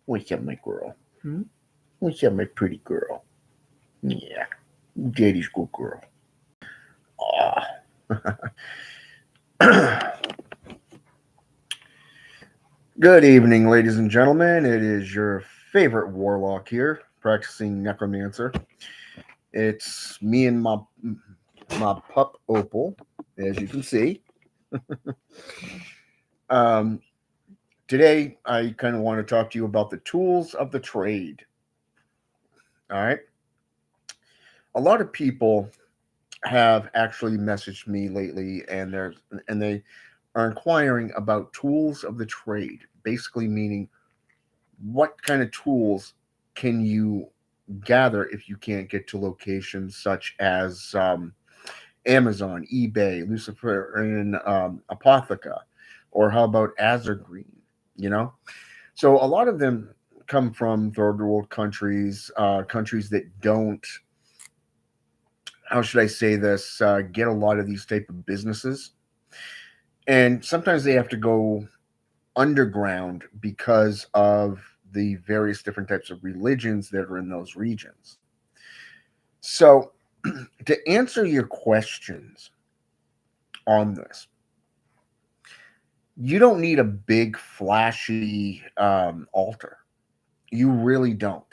What's up, my girl? Hmm? What's up, my pretty girl? Yeah, Daddy's good girl. Ah. Good evening, ladies and gentlemen. It is your favorite warlock here, practicing necromancer. It's me and my pup Opal, as you can see. Um, Today, I kind of want to talk to you about the tools of the trade. All right, a lot of people have actually messaged me lately, and they are inquiring about tools of the trade, basically meaning what kind of tools can you gather if you can't get to locations such as Amazon, eBay, Luciferian Apotheca, or how about Azergreen? You know, so a lot of them come from third world countries, countries that don't, how should I say this, get a lot of these type of businesses, and sometimes they have to go underground because of the various different types of religions that are in those regions. So, to answer your questions on this, you don't need a big, flashy altar. You really don't.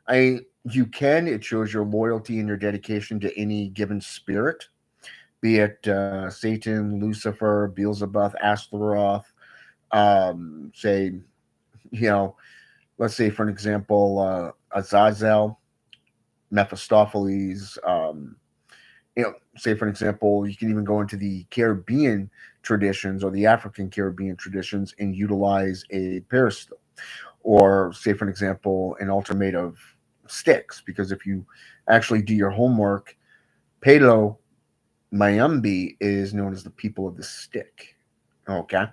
You can. It shows your loyalty and your dedication to any given spirit, be it Satan, Lucifer, Beelzebub, Astaroth. Say, you know, let's say for an example, Azazel, Mephistopheles. Say for an example, you can even go into the Caribbean traditions or the African Caribbean traditions and utilize a peristyle, or say for an example, an altar made of sticks. Because if you actually do your homework, Palo Mayumbi is known as the people of the stick. Okay,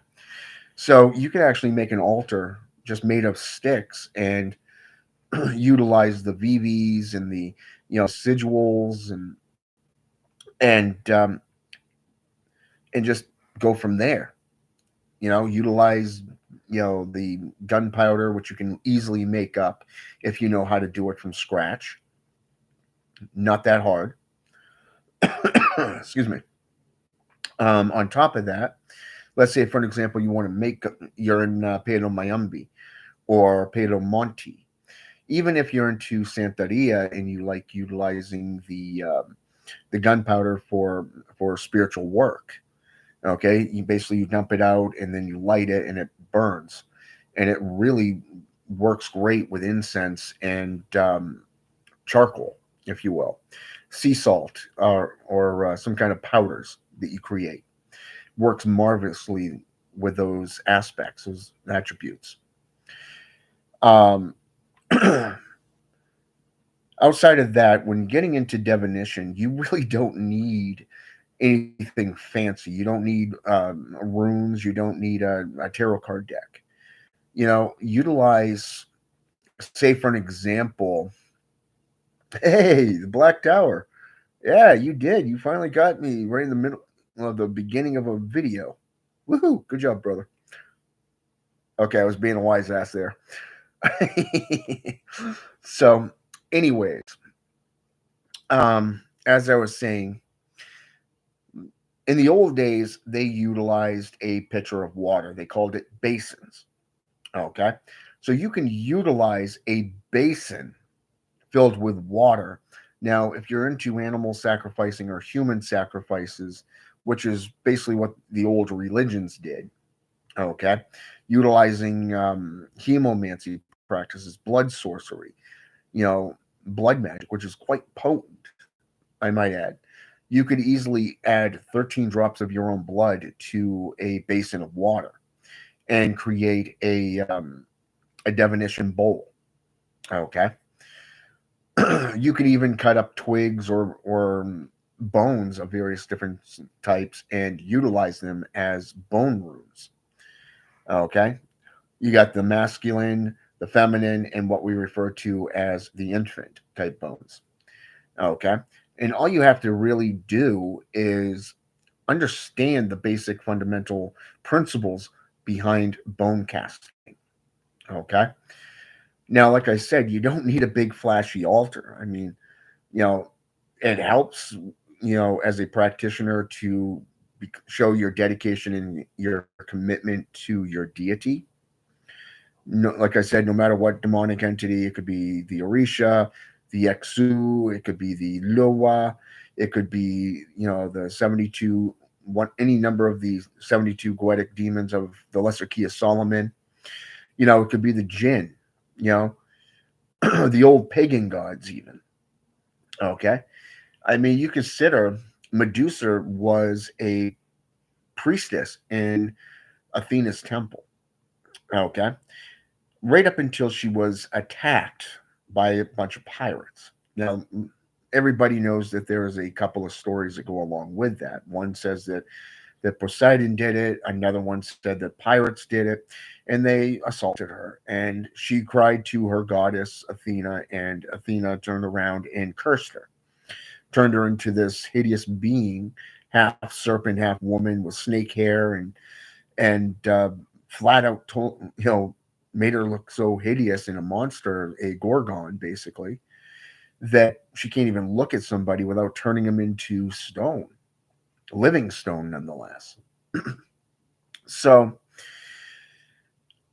so you could actually make an altar just made of sticks and utilize the VVs and the sigils and and just go from there. Utilize the gunpowder, which you can easily make up if you know how to do it from scratch. Not that hard. Excuse me. On top of that, let's say for an example, you want to make you're in Pedro Mayumbi or Pedro Monte. Even if you're into Santeria and you like utilizing the gunpowder for spiritual work, okay, you dump it out and then you light it and it burns, and it really works great with incense and charcoal, if you will, sea salt, or some kind of powders that you create. Works marvelously with those aspects, those attributes. Um, Outside of that, when getting into divination, you really don't need anything fancy. You don't need runes. You don't need a tarot card deck. Utilize, say, for an example, hey, the Black Tower. Yeah, you did. You finally got me right in the middle of the beginning of a video. Woohoo! Good job, brother. Okay, I was being a wise ass there. So, anyways, as I was saying, in the old days, they utilized a pitcher of water. They called it basins. Okay. So you can utilize a basin filled with water. Now, if you're into animal sacrificing or human sacrifices, which is basically what the old religions did, okay, utilizing hemomancy practices, blood sorcery, you know, blood magic, which is quite potent, I might add. You could easily add 13 drops of your own blood to a basin of water and create a divination bowl. Okay. You could even cut up twigs or bones of various different types and utilize them as bone runes. Okay. You got the masculine, the feminine, and what we refer to as the infant type bones. Okay. And all you have to really do is understand the basic fundamental principles behind bone casting. Okay. Now, like I said, you don't need a big flashy altar. I mean, you know, it helps, as a practitioner to show your dedication and your commitment to your deity. No, like I said, no matter what demonic entity, it could be the Orisha, the Exu, it could be the Loa, it could be, the 72, any number of the 72 goetic demons of the Lesser Key of Solomon. It could be the Jinn, you know, the old pagan gods, even. Okay. I mean, you consider Medusa was a priestess in Athena's temple. Okay. Right up until she was attacked by a bunch of pirates. Now, everybody knows that there is a couple of stories that go along with that. One says that Poseidon did it, another one said that pirates did it, and they assaulted her. And she cried to her goddess Athena, and Athena turned around and cursed her, turned her into this hideous being, half serpent, half woman with snake hair, and flat out told, made her look so hideous and a monster, a gorgon, basically, that she can't even look at somebody without turning them into stone, living stone, nonetheless. So,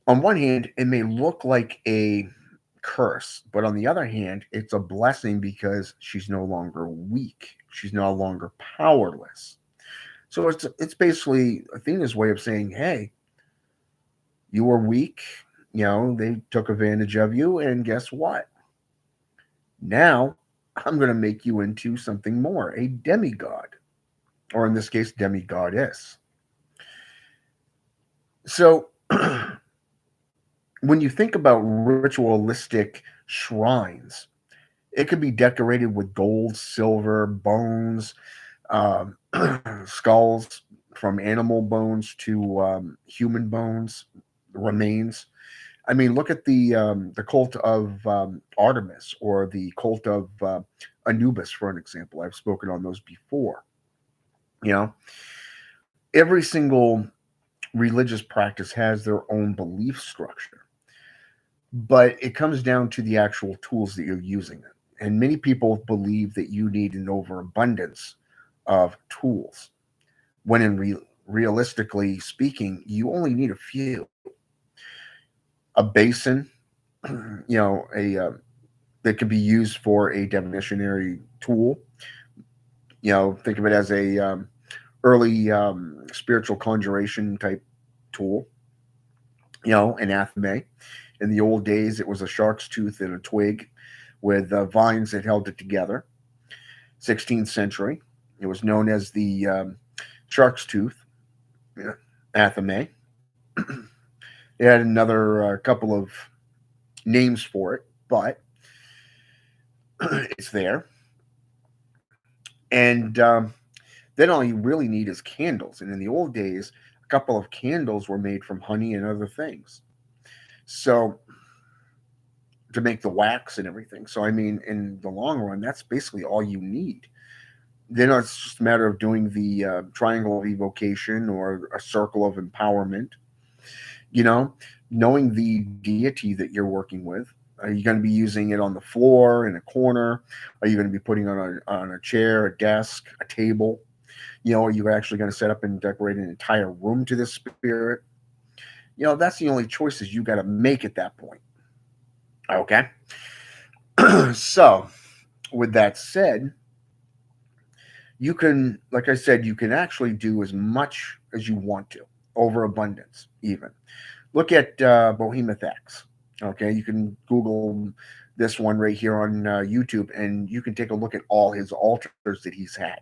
on one hand, it may look like a curse, but on the other hand, it's a blessing because she's no longer weak. She's no longer powerless. So it's basically Athena's way of saying, "Hey, you were weak. They took advantage of you, and guess what? Now I'm going to make you into something more, a demigod, or in this case, demigoddess." So when you think about ritualistic shrines, it could be decorated with gold, silver, bones, um, skulls, from animal bones to human bones, remains. I mean, look at the cult of Artemis or the cult of Anubis, for an example. I've spoken on those before. You know, every single religious practice has their own belief structure, but it comes down to the actual tools that you're using. And many people believe that you need an overabundance of tools, when realistically speaking, you only need a few. A basin, a that can be used for a definitionary tool. Think of it as a early spiritual conjuration type tool. An athame. In the old days, it was a shark's tooth and a twig with vines that held it together. 16th century, it was known as the shark's tooth, athame. It had another couple of names for it, but it's there. And then all you really need is candles. And in the old days, a couple of candles were made from honey and other things. So to make the wax and everything. So I mean, in the long run, that's basically all you need. Then it's just a matter of doing the triangle of evocation or a circle of empowerment. You know, knowing the deity that you're working with. Are you going to be using it on the floor in a corner? Are you going to be putting it on a chair, a desk, a table? Are you actually going to set up and decorate an entire room to this spirit? That's the only choices you got to make at that point. Okay. So, with that said, you can, like I said, you can actually do as much as you want to, overabundance, even. Look at Behemoth X. Okay. You can Google this one right here on YouTube, and you can take a look at all his altars that he's had.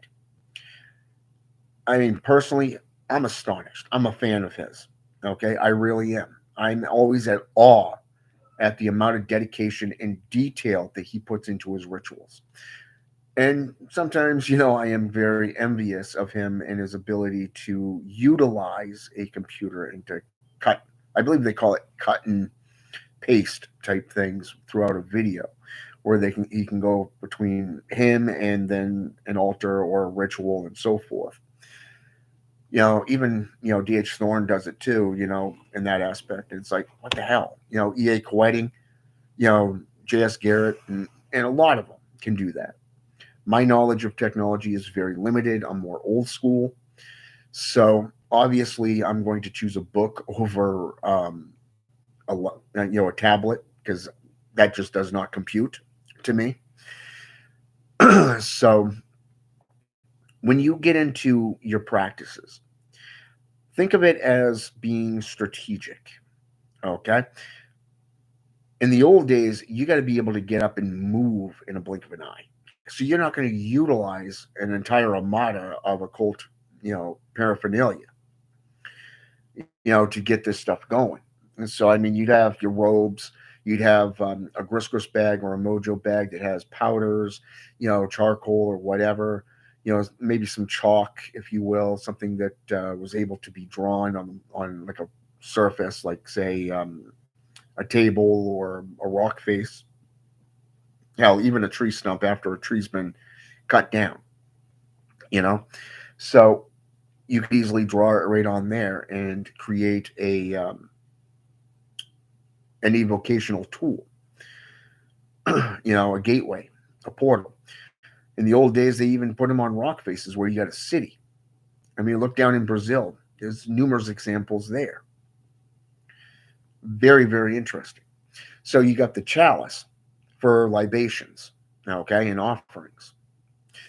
I mean, personally, I'm astonished. I'm a fan of his. Okay, I really am. I'm always at awe at the amount of dedication and detail that he puts into his rituals. And sometimes, I am very envious of him and his ability to utilize a computer and to cut, I believe they call it cut and paste type things throughout a video, where he can go between him and then an altar or a ritual and so forth. Even DH Thorn does it too, in that aspect. It's like, what the hell? EA Quetting, J.S. Garrett and a lot of them can do that. My knowledge of technology is very limited. I'm more old school. So obviously, I'm going to choose a book over a tablet because that just does not compute to me. So when you get into your practices, think of it as being strategic. Okay. In the old days, you got to be able to get up and move in a blink of an eye. So you're not going to utilize an entire armada of occult, paraphernalia, to get this stuff going. And so, I mean, you'd have your robes, you'd have a griscos bag or a mojo bag that has powders, charcoal or whatever, maybe some chalk, if you will, something that was able to be drawn on like a surface, like say a table or a rock face, even a tree stump after a tree's been cut down, you know. So you could easily draw it right on there and create an evocational tool, a gateway, a portal. In the old days, they even put them on rock faces where you got a city. I mean, look down in Brazil. There's numerous examples there. Very, very interesting. So you got the chalice for libations, okay, and offerings.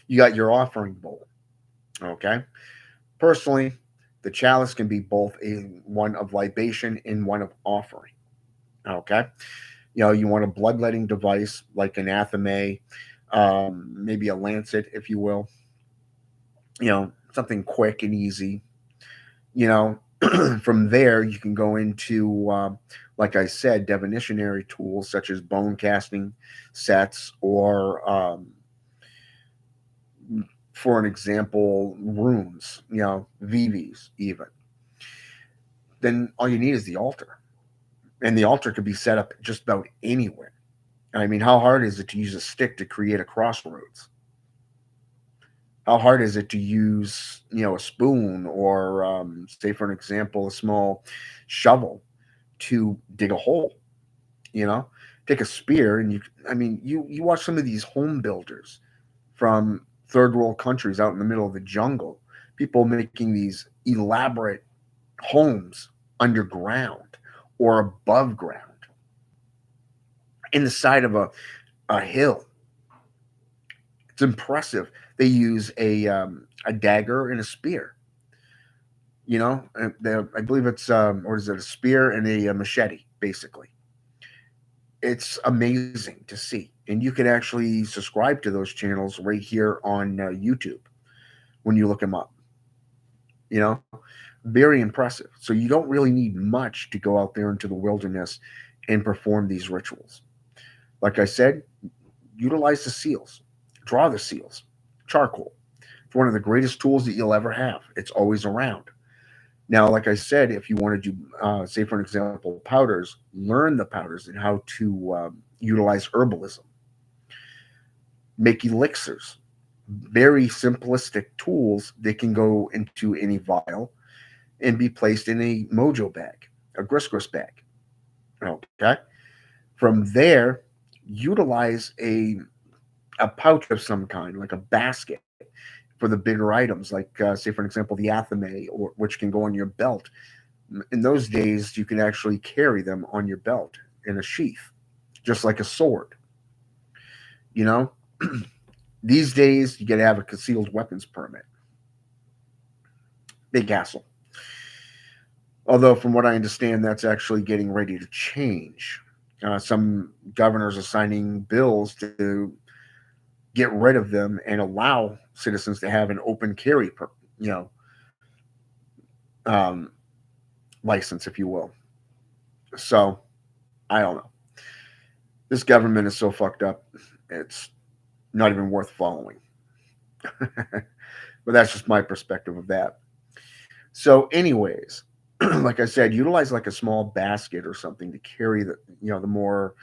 You got your offering bowl, okay. Personally, the chalice can be both a one of libation and one of offering, okay. You want a bloodletting device like an athame, maybe a lancet, if you will. Something quick and easy. You know, from there you can go into, like I said, divinationary tools such as bone casting sets, or for an example, runes. VVs even. Then all you need is the altar, and the altar could be set up just about anywhere. I mean, how hard is it to use a stick to create a crossroads? How hard is it to use, a spoon, or, say, for an example, a small shovel to dig a hole? You know, take a spear and I mean, you watch some of these home builders from third world countries out in the middle of the jungle, people making these elaborate homes underground or above ground in the side of a hill. It's impressive. They use a dagger and a spear. I believe it's or is it a spear and a machete, basically. It's amazing to see, and you can actually subscribe to those channels right here on YouTube when you look them up. You know, very impressive. So you don't really need much to go out there into the wilderness and perform these rituals. Like I said, utilize the seals, draw the seals, charcoal. It's one of the greatest tools that you'll ever have. It's always around. Now, like I said, if you want to do, say, for an example, powders, learn the powders and how to utilize herbalism, make elixirs, very simplistic tools that can go into any vial and be placed in a mojo bag, a grisgris bag. Okay. From there, utilize a pouch of some kind, like a basket for the bigger items, like, say, for an example, the athame, or which can go on your belt. In those days, you can actually carry them on your belt in a sheath, just like a sword. You know, these days you got to have a concealed weapons permit. Big hassle. Although, from what I understand, that's actually getting ready to change. Some governors are signing bills to get rid of them and allow citizens to have an open carry, you know, um, license, if you will. So, I don't know. This government is so fucked up. It's not even worth following. But that's just my perspective of that. So, anyways, like I said, utilize like a small basket or something to carry the more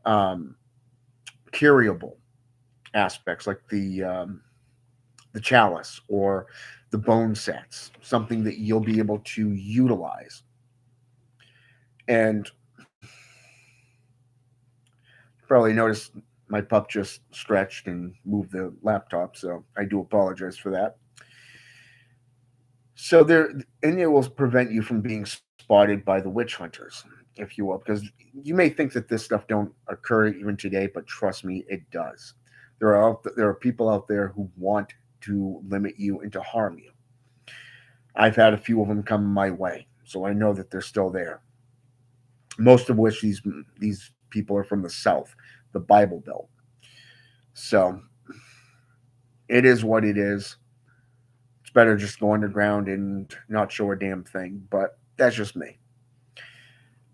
um, carryable aspects, like the chalice or the bone sets, something that you'll be able to utilize. And Probably noticed my pup just stretched and moved the laptop, so I do apologize for that. So there, and it will prevent you from being spotted by the witch hunters, if you will, because you may think that this stuff don't occur even today, but trust me, it does. There are people out there who want to limit you and to harm you. I've had a few of them come my way, so I know that they're still there. Most of which these people are from the South, the Bible Belt. So it is what it is. It's better just go underground and not show a damn thing. But that's just me.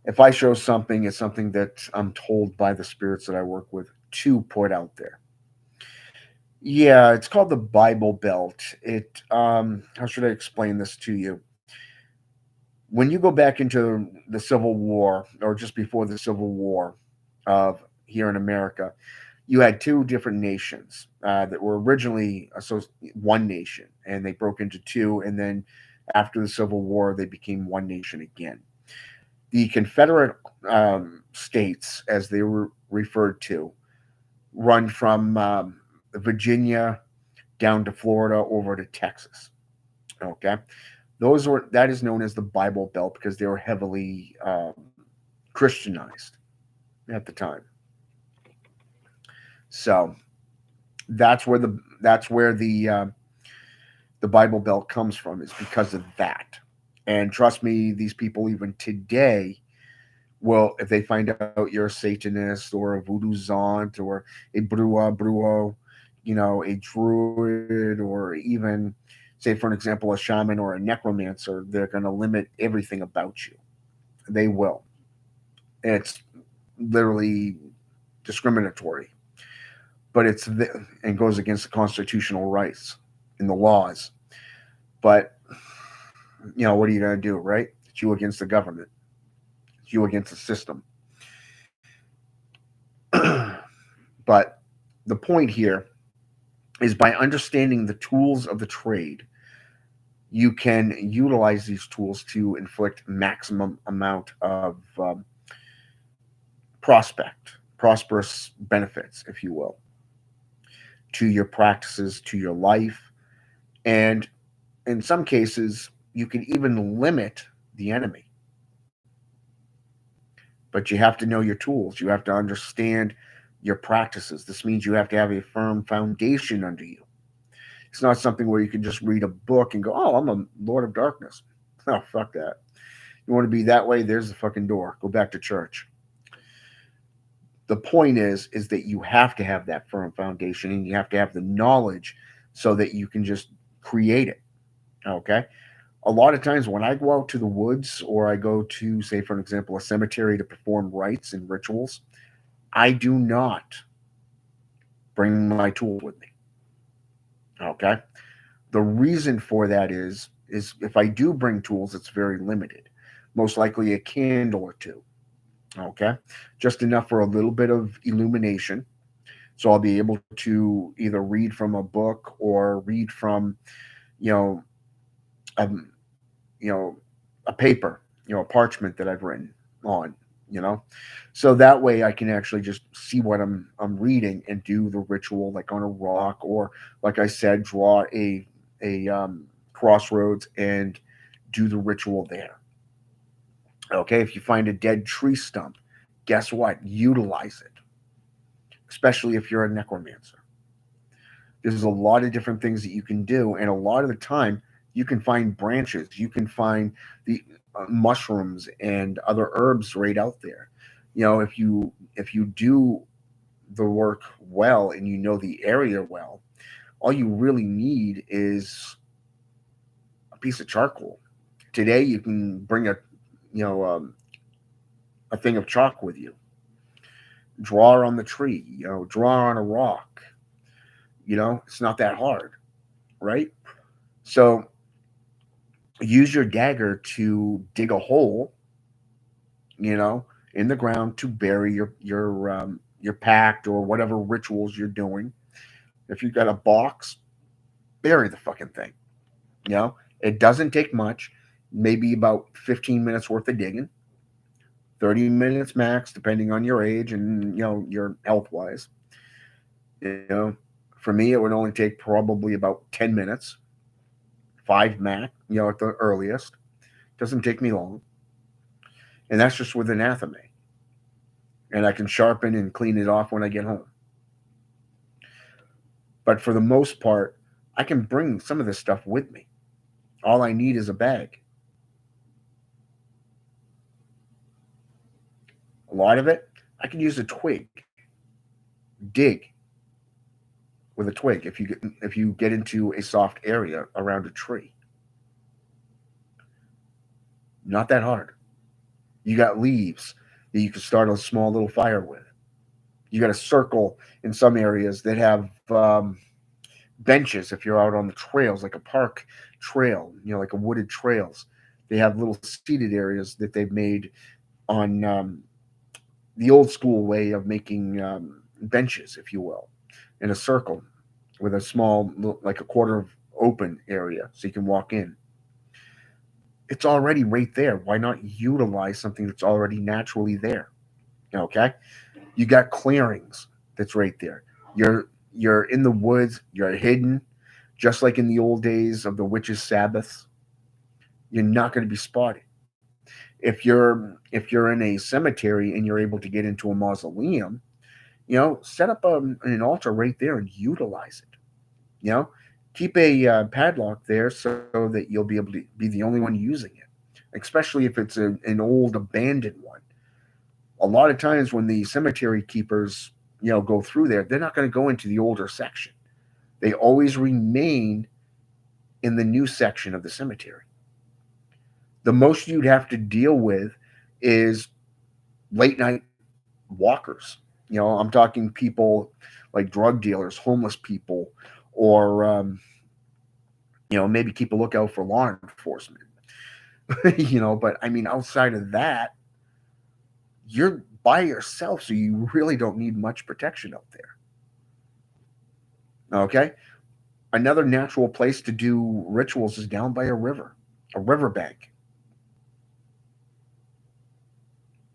If I show something, it's something that I'm told by the spirits that I work with to put out there. Yeah, it's called the Bible Belt. It how should I explain this to you? When you go back into the Civil War or just before the Civil War of here in America, you had two different nations that were originally one nation, and they broke into two, and then after the Civil War, they became one nation again. The Confederate states, as they were referred to, run from Virginia down to Florida over to Texas. Okay, that is known as the Bible Belt because they were heavily Christianized at the time. So that's where the Bible Belt comes from is because of that. And trust me, these people even today will, if they find out you're a Satanist or a voodoo zont or a bruo, a druid, or even, say, for an example, a shaman or a necromancer, they're going to limit everything about you. They will. It's literally discriminatory, but it goes against the constitutional rights and the laws. But what are you going to do, right? It's you against the government. It's you against the system. But the point here is by understanding the tools of the trade, you can utilize these tools to inflict maximum amount of prosperous benefits, if you will, to your practices, to your life. And in some cases, you can even limit the enemy. But you have to know your tools. You have to understand your practices. This means you have to have a firm foundation under you. It's not something where you can just read a book and go, oh, I'm a Lord of Darkness. Oh, fuck that. You want to be that way? There's the fucking door. Go back to church. The point is that you have to have that firm foundation and you have to have the knowledge so that you can just create it. Okay? A lot of times when I go out to the woods or I go to, say, for an example, a cemetery to perform rites and rituals, I do not bring my tools with me. Okay? The reason for that is if I do bring tools, it's very limited. Most likely a candle or two. Okay? Just enough for a little bit of illumination. So I'll be able to either read from a book or read from, you know, um, a paper, a parchment that I've written on, you know. So that way I can actually just see what I'm reading and do the ritual like on a rock or like I said, draw a crossroads and do the ritual there. Okay, if you find a dead tree stump, guess what? Utilize it, especially if you're a necromancer. There's a lot of different things that you can do, and a lot of the time, you can find branches, you can find the mushrooms and other herbs right out there. If you do the work well and you know the area well, all you really need is a piece of charcoal. Today, you can bring you know um, a thing of chalk with you, draw on the tree, draw on a rock. It's not that hard, right? So use your dagger to dig a hole, you know, in the ground to bury your pact or whatever rituals you're doing. If you've got a box, bury the fucking thing. It doesn't take much, maybe about 15 minutes worth of digging, 30 minutes max, depending on your age and your health wise. You know, for me, it would only take probably about 10 minutes, five max, at the earliest. Doesn't take me long, and that's just with anathema. And I can sharpen and clean it off when I get home. But for the most part, I can bring some of this stuff with me. All I need is a bag. A lot of it, I can use a twig, dig with a twig if you get into a soft area around a tree. Not that hard. You got leaves that you can start a small little fire with. You got a circle in some areas that have benches if you're out on the trails, like a park trail, like a wooded trails. They have little seated areas that they've made on the old school way of making benches, if you will, in a circle with a small, like a quarter of open area so you can walk in. It's already right there. Why not utilize something that's already naturally there? Okay. You got clearings that's right there. You're in the woods, you're hidden, just like in the old days of the witches' sabbaths. You're not going to be spotted. If you're in a cemetery and you're able to get into a mausoleum, set up an altar right there and utilize it. You know, keep a padlock there so that you'll be able to be the only one using it, especially if it's an old abandoned one. A lot of times when the cemetery keepers, go through there, they're not going to go into the older section. They always remain in the new section of the cemetery. The most you'd have to deal with is late night walkers. I'm talking people like drug dealers, homeless people, or maybe keep a lookout for law enforcement. But I mean, outside of that, you're by yourself, so you really don't need much protection out there. Okay. Another natural place to do rituals is down by a riverbank.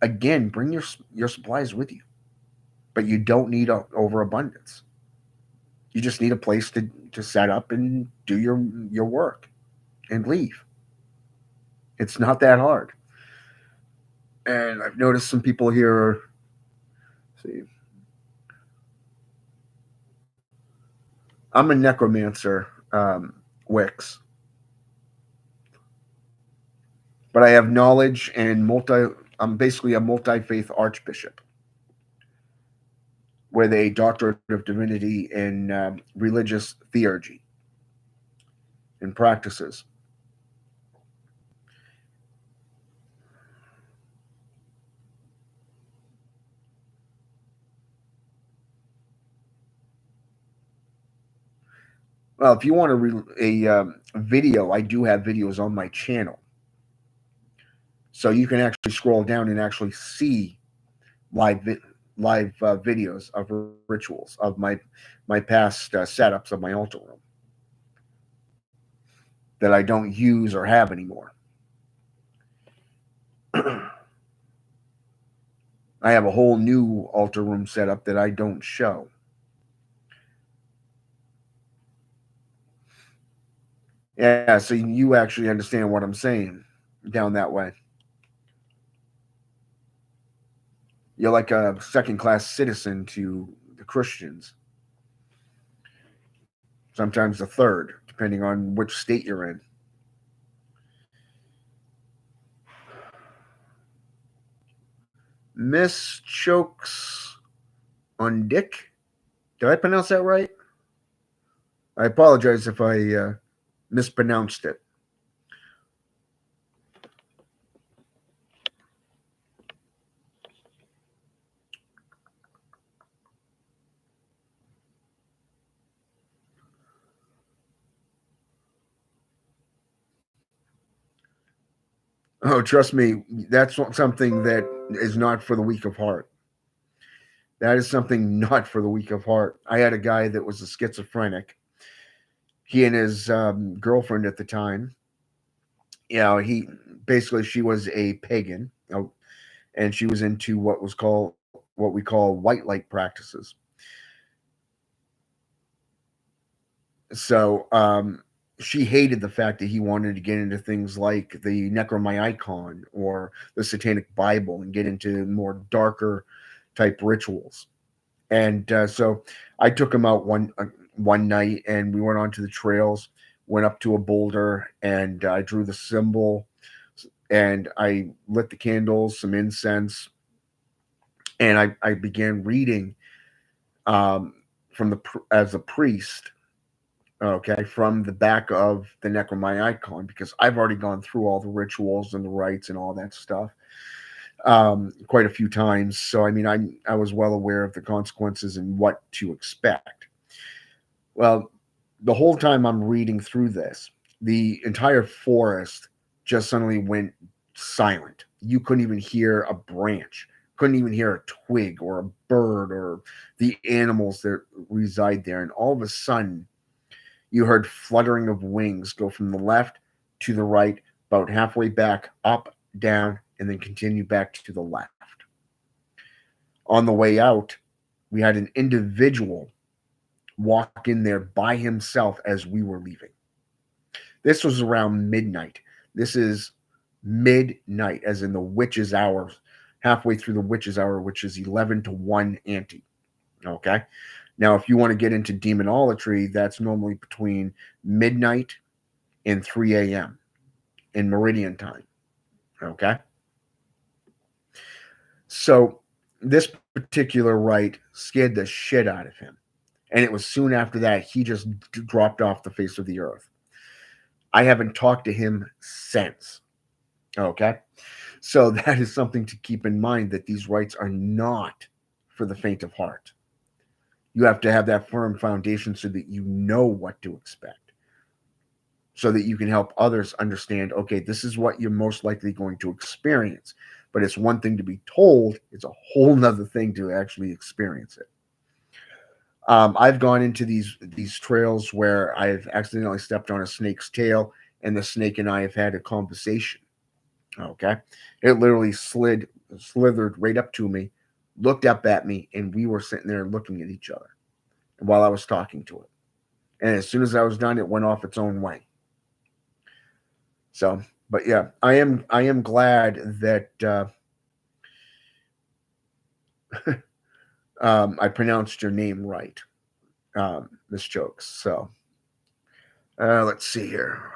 Again, bring your supplies with you, but you don't need a overabundance. You just need a place to set up and do your work and leave. It's not that hard. And I've noticed some people here. See, I'm a necromancer, Wix, but I have knowledge and multi. I'm basically a multi faith archbishop with a doctorate of divinity in religious theurgy and practices. Well, if you want a video, I do have videos on my channel, so you can actually scroll down and actually see live videos of rituals of my past setups of my altar room that I don't use or have anymore. I have a whole new altar room setup that I don't show. Yeah, so you actually understand what I'm saying down that way. You're like a second class citizen to the Christians, sometimes a third, depending on which state you're in. Miss Chokes on Dick. Did I pronounce that right? I apologize if I mispronounced it. Oh, trust me, that's something that is not for the weak of heart. That is something not for the weak of heart. I had a guy that was a schizophrenic. He and his girlfriend at the time, he basically she was a pagan, and she was into what we call white light practices. So she hated the fact that he wanted to get into things like the Necronomicon or the Satanic Bible and get into more darker type rituals. And so I took him out one night, and we went onto the trails, went up to a boulder, and I drew the symbol, and I lit the candles, some incense, and I began reading um, from as a priest, okay, from the back of the Necronomicon, because I've already gone through all the rituals and the rites and all that stuff quite a few times. So I mean, I was well aware of the consequences and what to expect. Well, the whole time I'm reading through this, the entire forest just suddenly went silent. You couldn't even hear a branch, couldn't even hear a twig or a bird or the animals that reside there. And all of a sudden, you heard fluttering of wings go from the left to the right, about halfway back, up, down, and then continue back to the left. On the way out, we had an individual walk in there by himself as we were leaving. This was around midnight. This is midnight, as in the witch's hour, halfway through the witch's hour, which is 11 to 1 ante. Okay. Now, if you want to get into demonolatry, that's normally between midnight and 3 a.m. in meridian time. Okay. So this particular rite scared the shit out of him. And it was soon after that he just dropped off the face of the earth. I haven't talked to him since. Okay. So that is something to keep in mind, that these rites are not for the faint of heart. You have to have that firm foundation so that you know what to expect, so that you can help others understand, okay, this is what you're most likely going to experience. But it's one thing to be told, it's a whole nother thing to actually experience it. I've gone into these trails where I've accidentally stepped on a snake's tail, and the snake and I have had a conversation. Okay, it literally slithered right up to me, looked up at me, and we were sitting there looking at each other while I was talking to it. And as soon as I was done, it went off its own way. So, but yeah, I am glad that I pronounced your name right, Miss Jokes. So let's see here.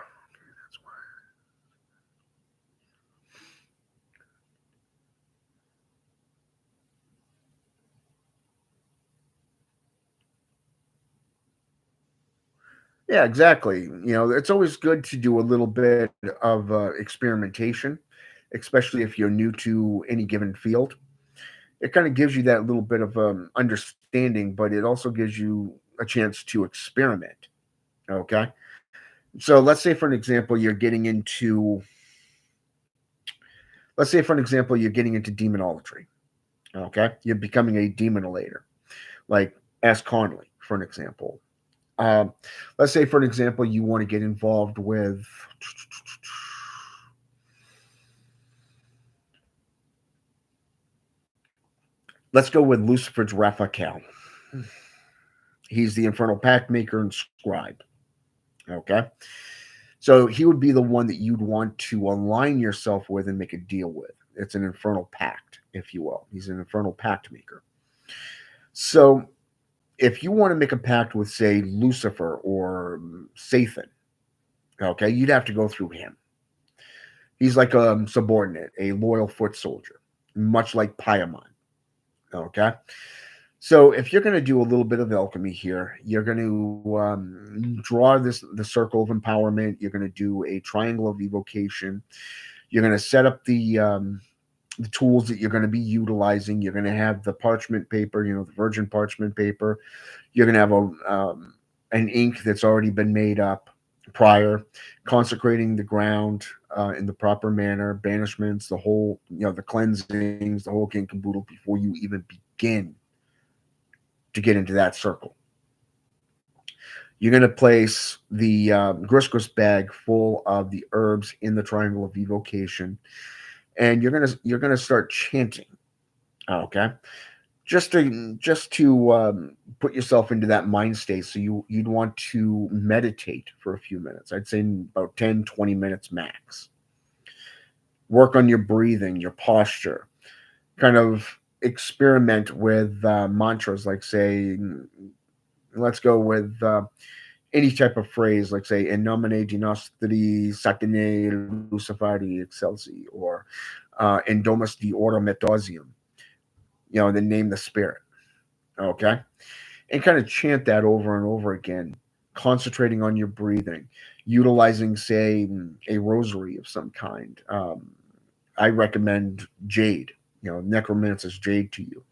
Yeah, exactly. It's always good to do a little bit of experimentation, especially if you're new to any given field. It kind of gives you that little bit of understanding, but it also gives you a chance to experiment. Okay. So let's say for an example, you're getting into demonology. Okay. You're becoming a demonolator, like S. Conley, for an example. Um, let's say, for an example, you want to get involved with, let's go with Lucifer's Raphael. He's the Infernal Pact Maker and Scribe. Okay. So he would be the one that you'd want to align yourself with and make a deal with. It's an Infernal Pact, if you will. He's an Infernal Pact Maker. So if you want to make a pact with, say, Lucifer or Satan, okay, you'd have to go through him. He's like a subordinate, a loyal foot soldier, much like Paimon. Okay. So if you're going to do a little bit of alchemy here, you're going to draw the circle of empowerment. You're going to do a triangle of evocation. You're going to set up the tools that you're going to be utilizing. You're going to have the parchment paper, the virgin parchment paper. You're going to have an ink that's already been made up prior, consecrating the ground in the proper manner, banishments, the whole, the cleansings, the whole king caboodle before you even begin to get into that circle. You're going to place the Griskus bag full of the herbs in the triangle of evocation. and you're gonna start chanting. Okay, just to put yourself into that mind state. So you'd want to meditate for a few minutes. I'd say about 10-20 minutes max. Work on your breathing, your posture, kind of experiment with mantras, like say, let's go with any type of phrase, like say, in nomine dinostri sacine luciferi excelsi, or in domus deorum et ausium, then name the spirit. Okay, and kind of chant that over and over again, concentrating on your breathing, utilizing, say, a rosary of some kind. I recommend jade. Necromancer's jade to you.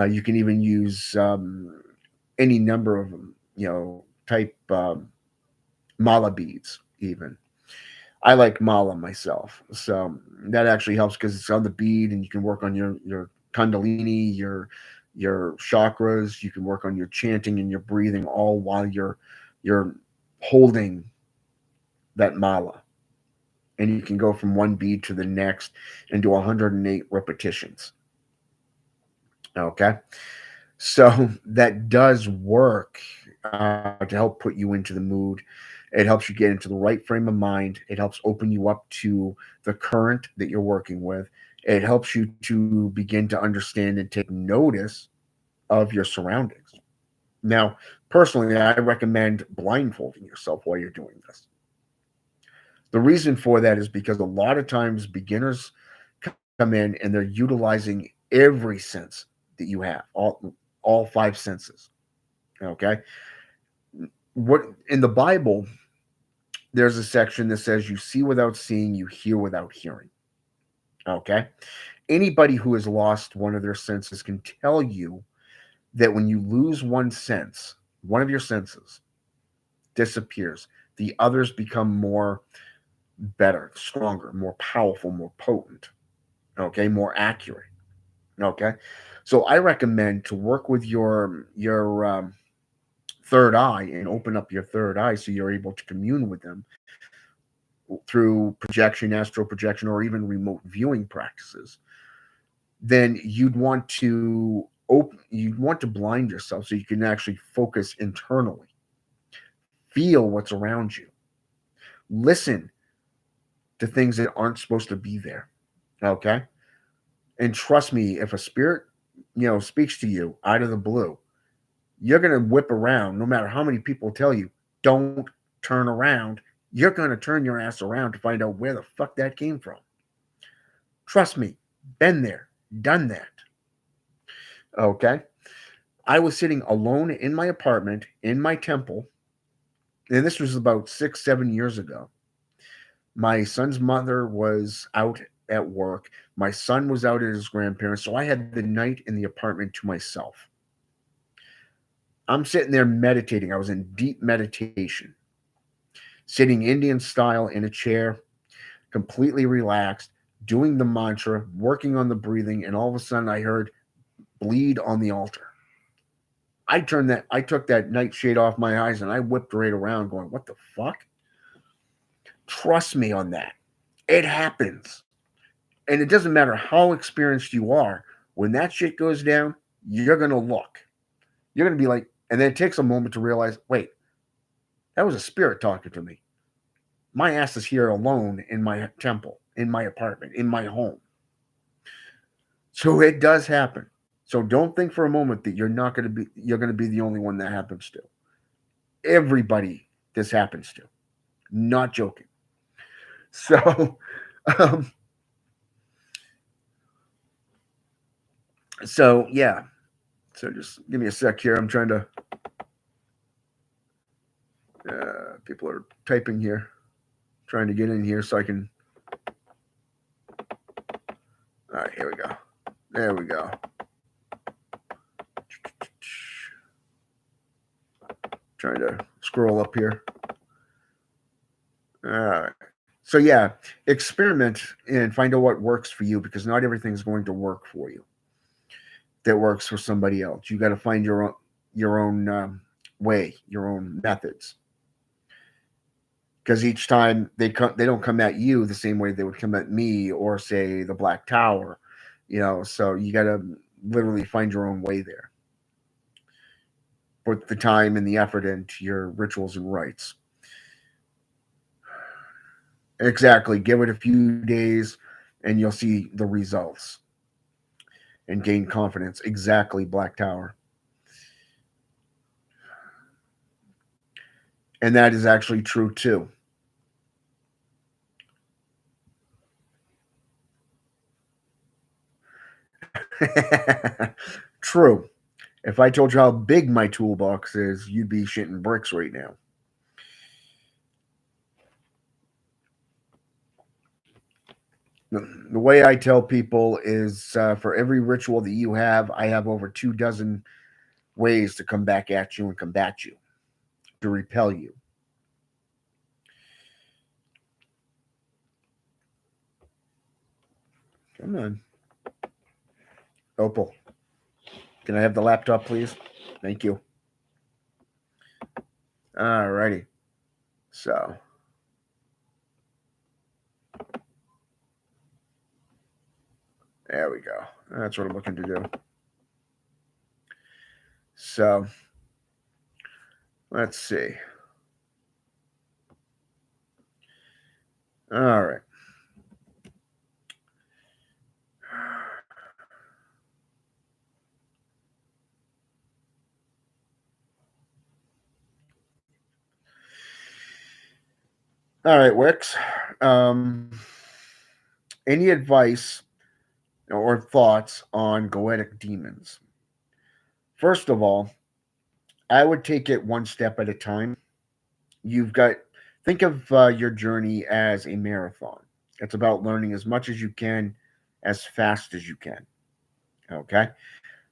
You can even use any number of them. Type mala beads even. I like mala myself, so that actually helps because it's on the bead, and you can work on your kundalini, your chakras. You can work on your chanting and your breathing, all while you're holding that mala, and you can go from one bead to the next and do 108 repetitions. Okay, so that does work to help put you into the mood. It helps you get into the right frame of mind. It helps open you up to the current that you're working with. It helps you to begin to understand and take notice of your surroundings. Now, personally, I recommend blindfolding yourself while you're doing this. The reason for that is because a lot of times beginners come in and they're utilizing every sense that you have, all five senses. Okay, what in the Bible, there's a section that says you see without seeing, you hear without hearing. Okay, anybody who has lost one of their senses can tell you that when you lose one sense, one of your senses disappears, the others become more better, stronger, more powerful, more potent. Okay, more accurate. Okay, so I recommend to work with your third eye and open up your third eye so you're able to commune with them through projection, astral projection, or even remote viewing practices. Then you'd want to blind yourself so you can actually focus internally, feel what's around you, listen to things that aren't supposed to be there. Okay, and trust me, if a spirit speaks to you out of the blue, you're going to whip around no matter how many people tell you don't turn around. You're going to turn your ass around to find out where the fuck that came from. Trust me, been there, done that. Okay, I was sitting alone in my apartment in my temple, and this was about 6-7 years ago. My son's mother was out at work. My son was out at his grandparents, so I had the night in the apartment to myself. I'm sitting there meditating. I was in deep meditation, sitting Indian style in a chair, completely relaxed, doing the mantra, working on the breathing, and all of a sudden I heard bleed on the altar. I took that nightshade off my eyes and I whipped right around going, what the fuck? Trust me on that. It happens. And it doesn't matter how experienced you are, when that shit goes down, you're going to look. You're going to be like, and then it takes a moment to realize, wait, that was a spirit talking to me. My ass is here alone in my temple, in my apartment, in my home. So it does happen. So don't think for a moment that you're going to be the only one that happens to. Everybody this happens to. Not joking. So um yeah. So just give me a sec here. I'm trying to people are typing here, trying to get in here so I can. All right, here we go. There we go. Trying to scroll up here. All right. So yeah, experiment and find out what works for you, because not everything's going to work for you. That works for somebody else. You got to find your own way, your own methods. because each time they don't come at you the same way they would come at me or say the Black Tower, so you got to literally find your own way there. Put the time and the effort into your rituals and rites. Exactly. Give it a few days and you'll see the results and gain confidence. Exactly, Black Tower. And that is actually true too. True. If I told you how big my toolbox is, you'd be shitting bricks right now. The way I tell people is for every ritual that you have, I have over 2 dozen ways to come back at you and combat you, to repel you. Come on. Opal, can I have the laptop, please? Thank you. Alrighty. So, there we go. That's what I'm looking to do. So, let's see. All right. All right, Wix. Um, any advice or thoughts on goetic demons? First of all, I would take it one step at a time. You've got, think of your journey as a marathon. It's about learning as much as you can, as fast as you can. Okay.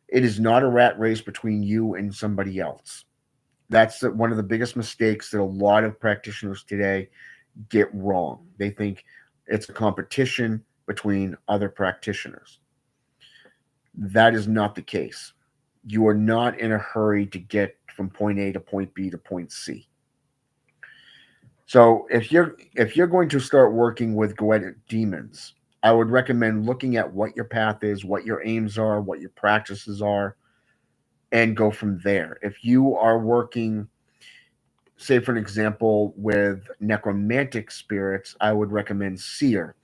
It is not a rat race between you and somebody else. That's one of the biggest mistakes that a lot of practitioners today get wrong. They think it's a competition between other practitioners. That is not the case. You are not in a hurry to get from point A to point B to point C. So if you're going to start working with goetic demons, I would recommend looking at what your path is, what your aims are, what your practices are, and go from there. If you are working, say for an example, with necromantic spirits, I would recommend Seer,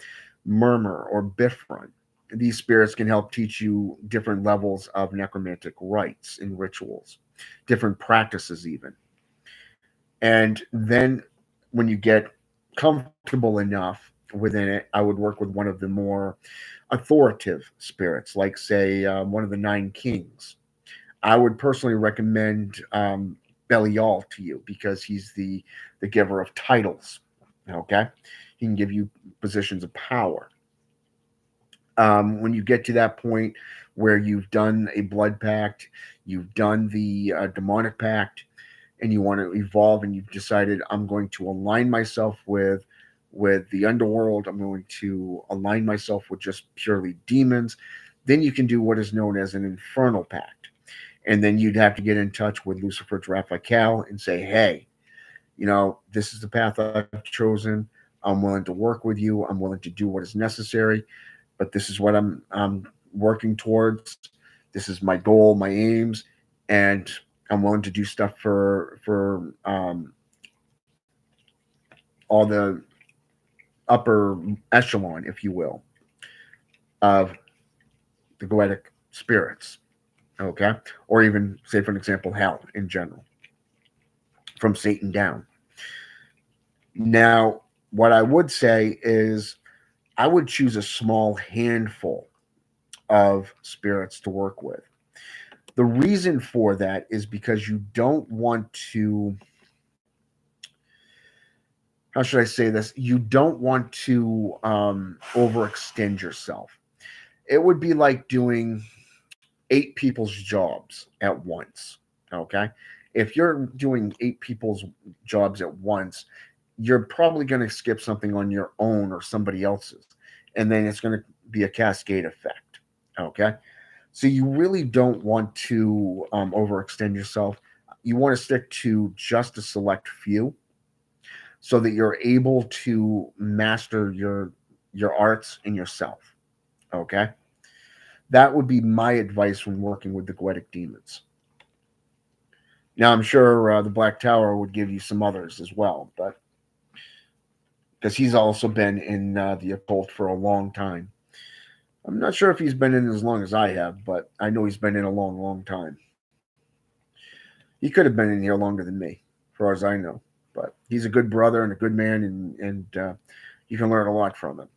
Murmur, or Bifron. These spirits can help teach you different levels of necromantic rites and rituals, different practices even. And then when you get comfortable enough within it, I would work with one of the more authoritative spirits, like, say, one of the Nine Kings. I would personally recommend Belial to you because he's the giver of titles. Okay, he can give you positions of power. When you get to that point where you've done a blood pact, you've done the demonic pact, and you want to evolve, and you've decided I'm going to align myself with the underworld, I'm going to align myself with just purely demons, then you can do what is known as an infernal pact. And then you'd have to get in touch with Lucifer Raphael and say, hey, this is the path I've chosen. I'm willing to work with you. I'm willing to do what is necessary, but this is what I'm working towards. This is my goal, my aims, and I'm willing to do stuff for all the upper echelon, if you will, of the goetic spirits. Okay, or even say for an example, hell in general, from Satan down. Now, what I would say is I would choose a small handful of spirits to work with. The reason for that is because you don't want to, how should I say this? You don't want to overextend yourself. It would be like doing 8 people's jobs at once. Okay. If you're doing 8 people's jobs at once, you're probably going to skip something on your own or somebody else's. And then it's going to be a cascade effect. Okay. So you really don't want to overextend yourself. You want to stick to just a select few. so that you're able to master your arts and yourself. Okay, that would be my advice when working with the Goetic demons. Now, I'm sure the Black Tower would give you some others as well, but because he's also been in the occult for a long time. I'm not sure if he's been in as long as I have, but I know he's been in a long, long time. He could have been in here longer than me, as far as I know. But he's a good brother and a good man, and you can learn a lot from him.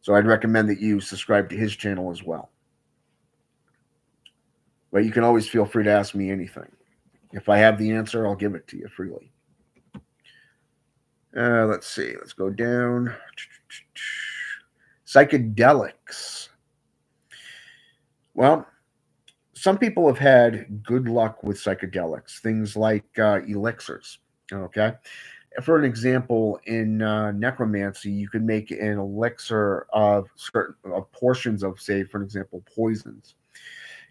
So I'd recommend that you subscribe to his channel as well. But you can always feel free to ask me anything. If I have the answer, I'll give it to you freely. Let's see. Let's go down. Psychedelics. Well, some people have had good luck with psychedelics, things like elixirs. Okay. For an example, in necromancy, you can make an elixir of certain portions of, say, for an example, poisons,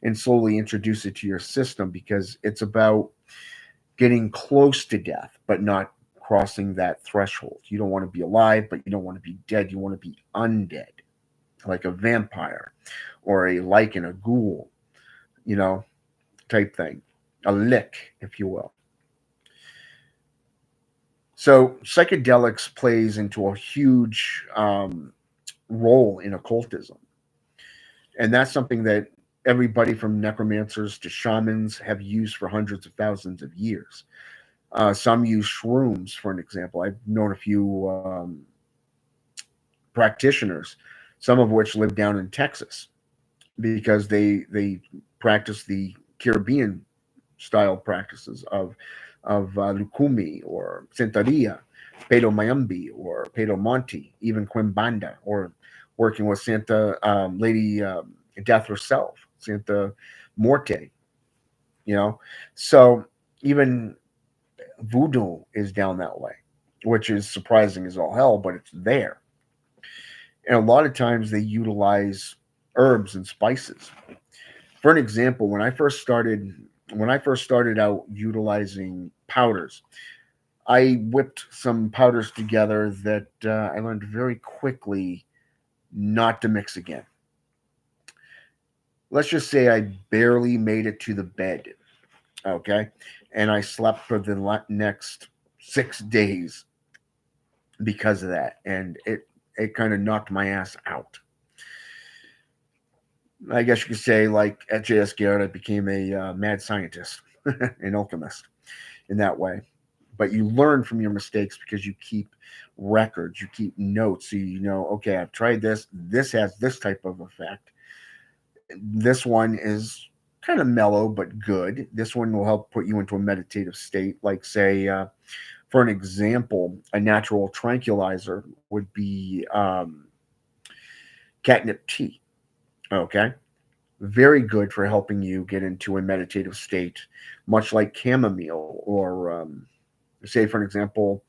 and slowly introduce it to your system because it's about getting close to death, but not crossing that threshold. You don't want to be alive, but you don't want to be dead. You want to be undead, like a vampire or a lichen, a ghoul, you know, type thing, a lick, if you will. So psychedelics plays into a huge role in occultism, and that's something that everybody from necromancers to shamans have used for hundreds of thousands of years. Some use shrooms, for an example. I've known a few practitioners, some of which live down in Texas, because they practice the Caribbean style practices of Lukumi or Santeria, Pedo Mayambi or Pedo Monte, even Quimbanda, or working with Santa Lady Death herself, Santa Morte. You know, so even voodoo is down that way, which is surprising as all hell, but it's there. And a lot of times they utilize herbs and spices. For an example, when I first started out utilizing powders, I whipped some powders together that I learned very quickly not to mix again. Let's just say I barely made it to the bed, okay? And I slept for the next 6 days because of that. And it kind of knocked my ass out. I guess you could say, like at J.S. Garrett, I became a mad scientist, an alchemist in that way. But you learn from your mistakes because you keep records, you keep notes, so you know, okay, I've tried this. This has this type of effect. This one is kind of mellow but good. This one will help put you into a meditative state. Like, say, for an example, a natural tranquilizer would be catnip tea. Okay, very good for helping you get into a meditative state, much like chamomile or, say, for an example,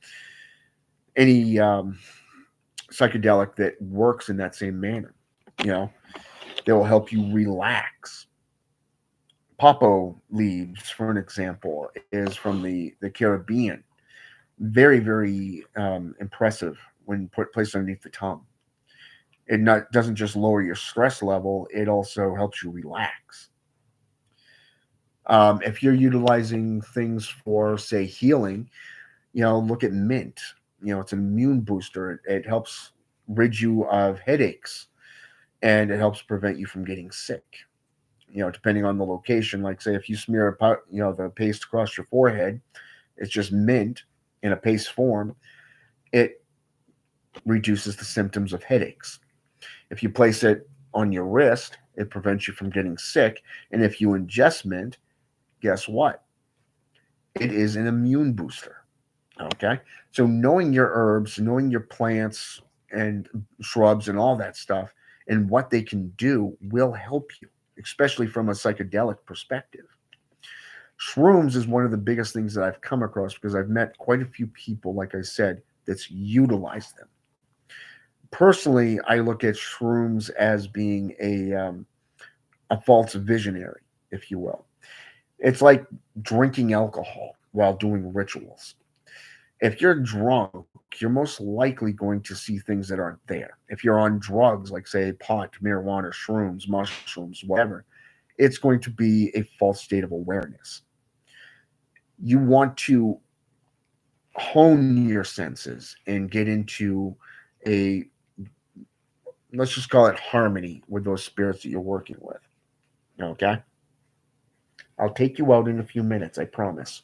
any psychedelic that works in that same manner. You know, they will help you relax. Papo leaves, for an example, is from the Caribbean. Very, very impressive when placed underneath the tongue. It not doesn't just lower your stress level; it also helps you relax. If you're utilizing things for, say, healing, look at mint. It's an immune booster. It helps rid you of headaches, and it helps prevent you from getting sick. Depending on the location, like, say, if you smear the paste across your forehead, it's just mint in a paste form. It reduces the symptoms of headaches. If you place it on your wrist, it prevents you from getting sick. And if you ingest mint, guess what? It is an immune booster. Okay. So knowing your herbs, knowing your plants and shrubs and all that stuff and what they can do will help you, especially from a psychedelic perspective. Shrooms is one of the biggest things that I've come across because I've met quite a few people, like I said, that's utilized them. Personally, I look at shrooms as being a false visionary, if you will. It's like drinking alcohol while doing rituals. If you're drunk, you're most likely going to see things that aren't there. If you're on drugs, like say pot, marijuana, shrooms, mushrooms, whatever, it's going to be a false state of awareness. You want to hone your senses and get into a, let's just call it harmony with those spirits that you're working with. Okay? I'll take you out in a few minutes, I promise.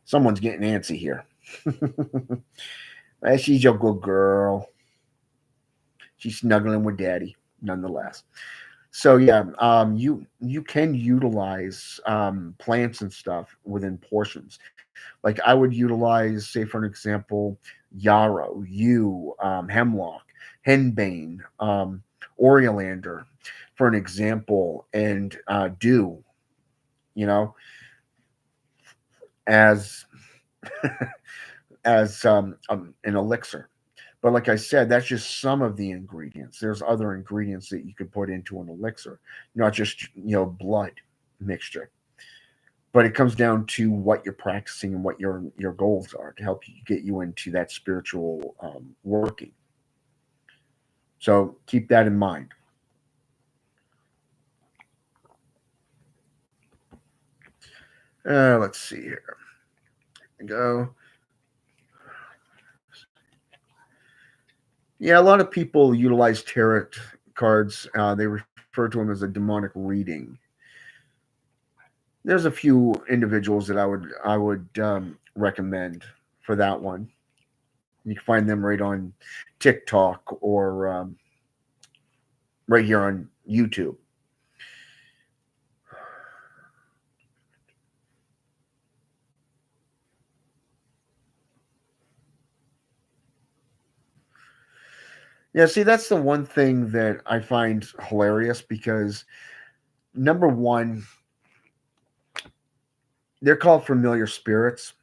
Someone's getting antsy here. She's a good girl. She's snuggling with daddy, nonetheless. So yeah, you can utilize plants and stuff within portions. Like I would utilize, say for an example, yarrow, yew, hemlock, henbane, Oriolander, for an example, and dew. You know, as an elixir. But like I said, that's just some of the ingredients. There's other ingredients that you could put into an elixir, not just blood mixture. But it comes down to what you're practicing and what your goals are to help you get you into that spiritual working. So keep that in mind. Let's see here. Go. Yeah, a lot of people utilize tarot cards. They refer to them as a demonic reading. There's a few individuals that I would recommend for that one. You can find them right on TikTok or right here on YouTube. Yeah, see, that's the one thing that I find hilarious because number one, they're called familiar spirits,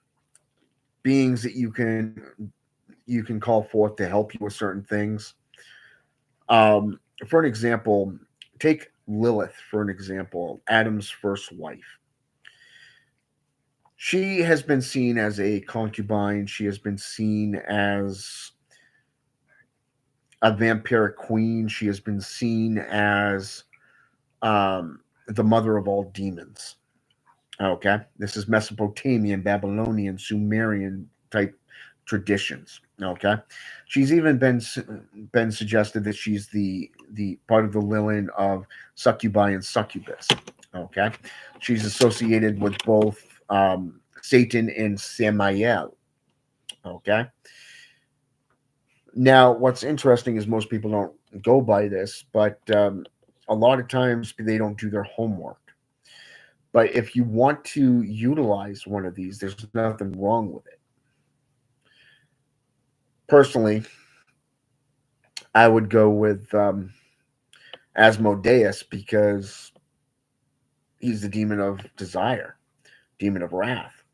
beings that you can call forth to help you with certain things. For an example, take Lilith for an example, Adam's first wife. She has been seen as a concubine. She has been seen as a vampiric queen. She has been seen as the mother of all demons. Okay, this is Mesopotamian, Babylonian, Sumerian type traditions. Okay, she's even been suggested that she's the part of the Lilith of succubi and succubus. Okay, she's associated with both Satan and Samael. Okay, now what's interesting is most people don't go by this, but a lot of times they don't do their homework. But if you want to utilize one of these, there's nothing wrong with it. Personally, I would go with Asmodeus because he's the demon of desire, demon of wrath.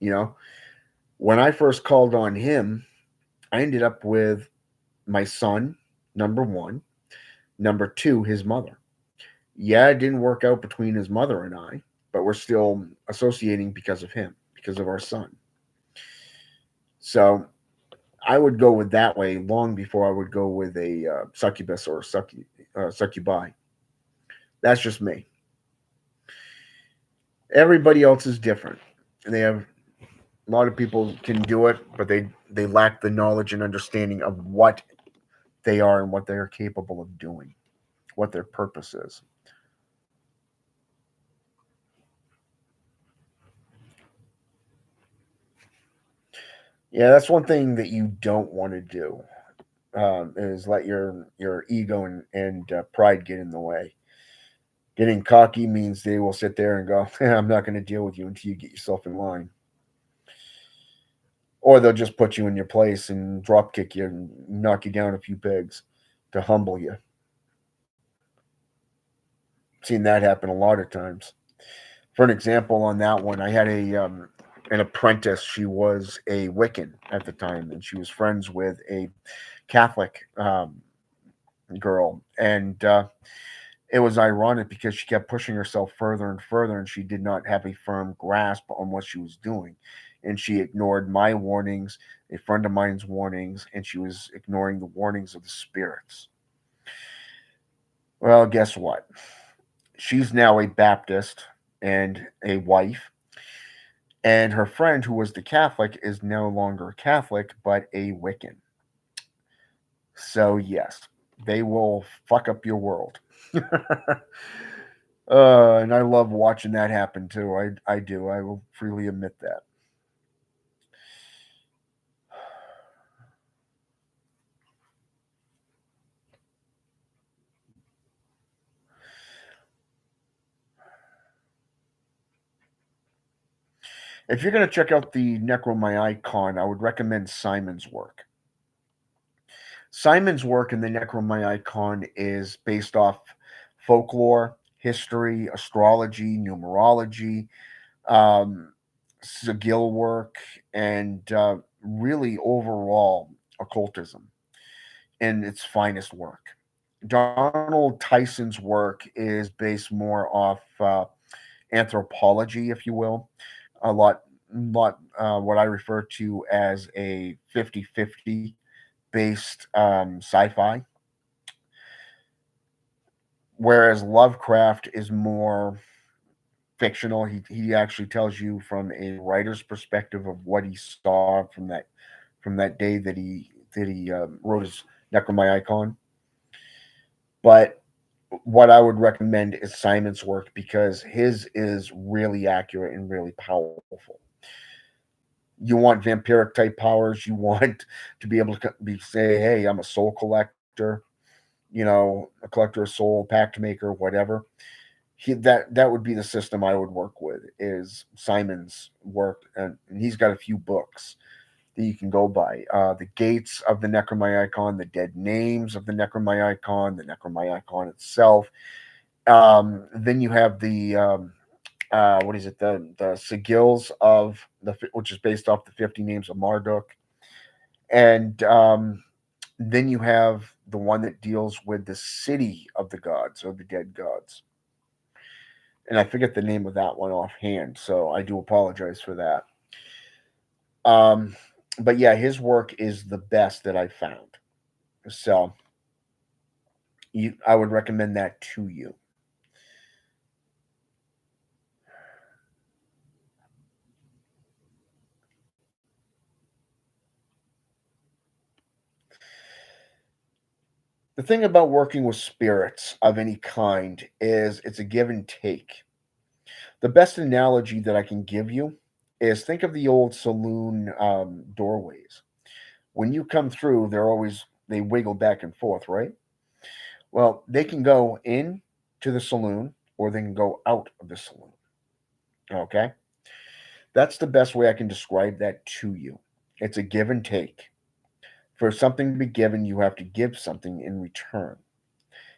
You know, when I first called on him, I ended up with my son, number one, number two, his mother. Yeah, it didn't work out between his mother and I, but we're still associating because of him, because of our son. So I would go with that way long before I would go with a succubus or succubi. That's just me. Everybody else is different. They have a lot of people can do it, but they lack the knowledge and understanding of what they are and what they are capable of doing, what their purpose is. Yeah, that's one thing that you don't want to do is let your ego and pride get in the way. Getting cocky means they will sit there and go, "I'm not going to deal with you until you get yourself in line," or they'll just put you in your place and drop kick you and knock you down a few pegs to humble you. Seen that happen a lot of times. For an example, on that one, I had an apprentice. She was a Wiccan at the time, and she was friends with a Catholic girl, and it was ironic because she kept pushing herself further and further, and she did not have a firm grasp on what she was doing. and she ignored my warnings, a friend of mine's warnings, and she was ignoring the warnings of the spirits. Well, guess what? She's now a Baptist and a wife, and her friend, who was the Catholic, is no longer a Catholic but a Wiccan. So, yes, they will fuck up your world. And I love watching that happen too. I do. I will freely admit that. If you're going to check out the Necromyicon, I would recommend Simon's work. Simon's work in the Necromyicon is based off folklore, history, astrology, numerology, um, sigil work, and really overall occultism in its finest work. Donald Tyson's work is based more off anthropology, if you will, a lot what I refer to as a 50-50 based sci-fi, whereas Lovecraft is more fictional. He actually tells you from a writer's perspective of what he saw from that day that he wrote his Necromycon. But what I would recommend is Simon's work because his is really accurate and really powerful. You want vampiric type powers. You want to be able to be say, "Hey, I'm a soul collector," a collector of soul, pact maker, whatever. That would be the system I would work with is Simon's work, and he's got a few books that you can go by. The Gates of the Necromyicon, the Dead Names of the Necromyicon itself. Then you have the what is it? The Sigils of which is based off the 50 Names of Marduk, and then you have the one that deals with the city of the gods or the dead gods, and I forget the name of that one offhand, so I do apologize for that. Um, but yeah, his work is the best that I've found. So I would recommend that to you. The thing about working with spirits of any kind is it's a give and take. The best analogy that I can give you is think of the old saloon doorways. When you come through, they wiggle back and forth, right? Well, they can go in to the saloon or they can go out of the saloon. Okay, that's the best way I can describe that to you. It's a give and take. For something to be given, you have to give something in return.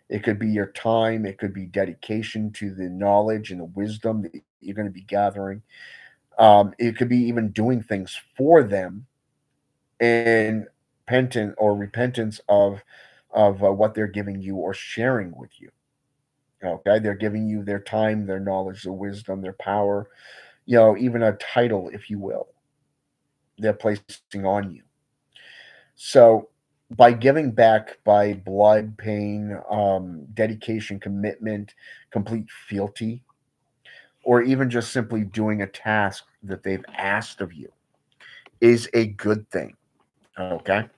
It could be your time, it could be dedication to the knowledge and the wisdom that you're going to be gathering. It could be even doing things for them in repentance of what they're giving you or sharing with you. Okay, they're giving you their time, their knowledge, their wisdom, their power. Even a title, if you will, they're placing on you. So by giving back by blood, pain, dedication, commitment, complete fealty, or even just simply doing a task that they've asked of you is a good thing. Okay.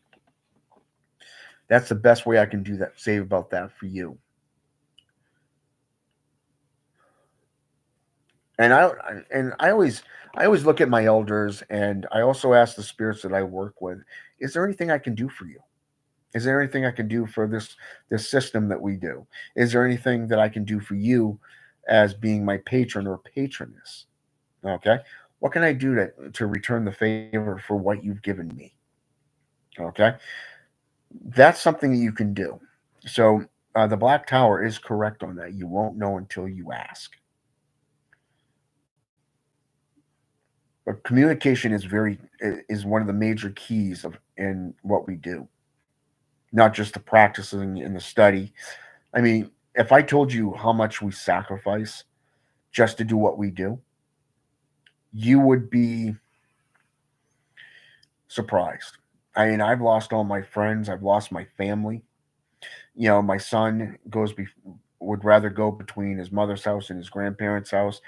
That's the best way I can do that, say about that for you. And I always look at my elders and I also ask the spirits that I work with, is there anything I can do for you? Is there anything I can do for this system that we do? Is there anything that I can do for you as being my patron or patroness? Okay. What can I do to return the favor for what you've given me? Okay. That's something that you can do. So the Black Tower is correct on that. You won't know until you ask. But communication is one of the major keys of in what we do, not just the practicing and the study. I mean, if I told you how much we sacrifice just to do what we do, you would be surprised. I mean, I've lost all my friends. I've lost my family. My son would rather go between his mother's house and his grandparents' house.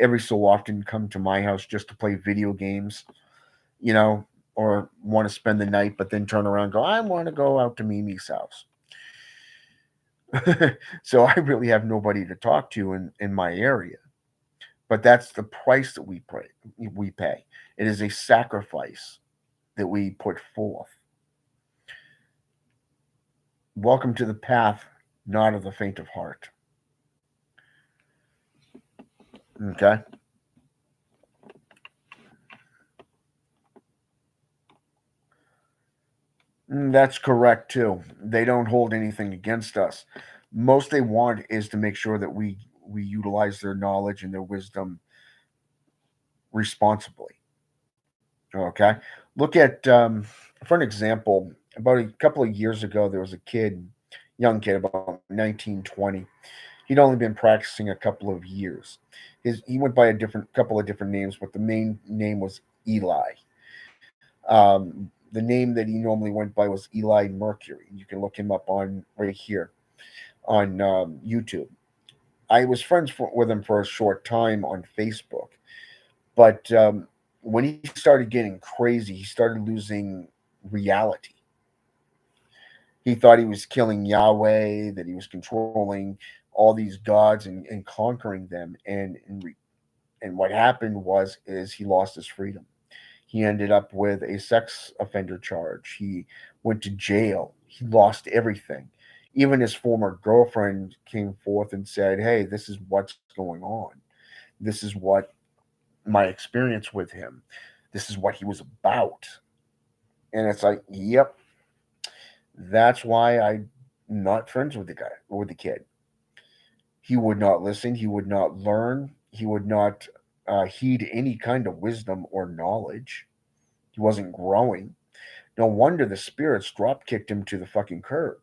Every so often, come to my house just to play video games. You know, or want to spend the night, but then turn around and go, I want to go out to Mimi's house. So I really have nobody to talk to in my area. But that's the price that we pay. It is a sacrifice that we put forth. Welcome to the path, not of the faint of heart. Okay? That's correct too. They don't hold anything against us. Most they want is to make sure that we utilize their knowledge and their wisdom responsibly. Okay? Look at for an example, about a couple of years ago there was a kid, young kid about 19, 20. He'd only been practicing a couple of years. He went by a different couple of different names, but the main name was Eli. The name that he normally went by was Eli Mercury. You can look him up on right here on YouTube. I was with him for a short time on Facebook, but when he started getting crazy, he started losing reality. He thought he was killing Yahweh, that he was controlling all these gods and conquering them, and what happened is he lost his freedom. He ended up with a sex offender charge. He went to jail. He lost everything. Even his former girlfriend came forth and said, "Hey, this is what's going on. This is what my experience with him. This is what he was about." And it's like, yep, that's why I'm not friends with the kid. He would not listen. He would not learn. He would not heed any kind of wisdom or knowledge. He wasn't growing. No wonder the spirits drop kicked him to the fucking curb.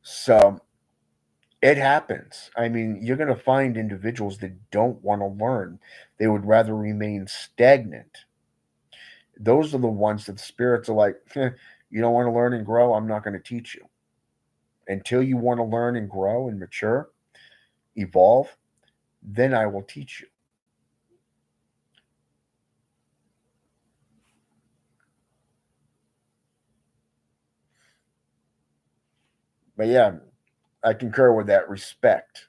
So it happens. I mean, you're going to find individuals that don't want to learn. They would rather remain stagnant. Those are the ones that the spirits are like, you don't want to learn and grow. I'm not going to teach you. Until you want to learn and grow and mature, evolve, then I will teach you. But yeah, I concur with that. Respect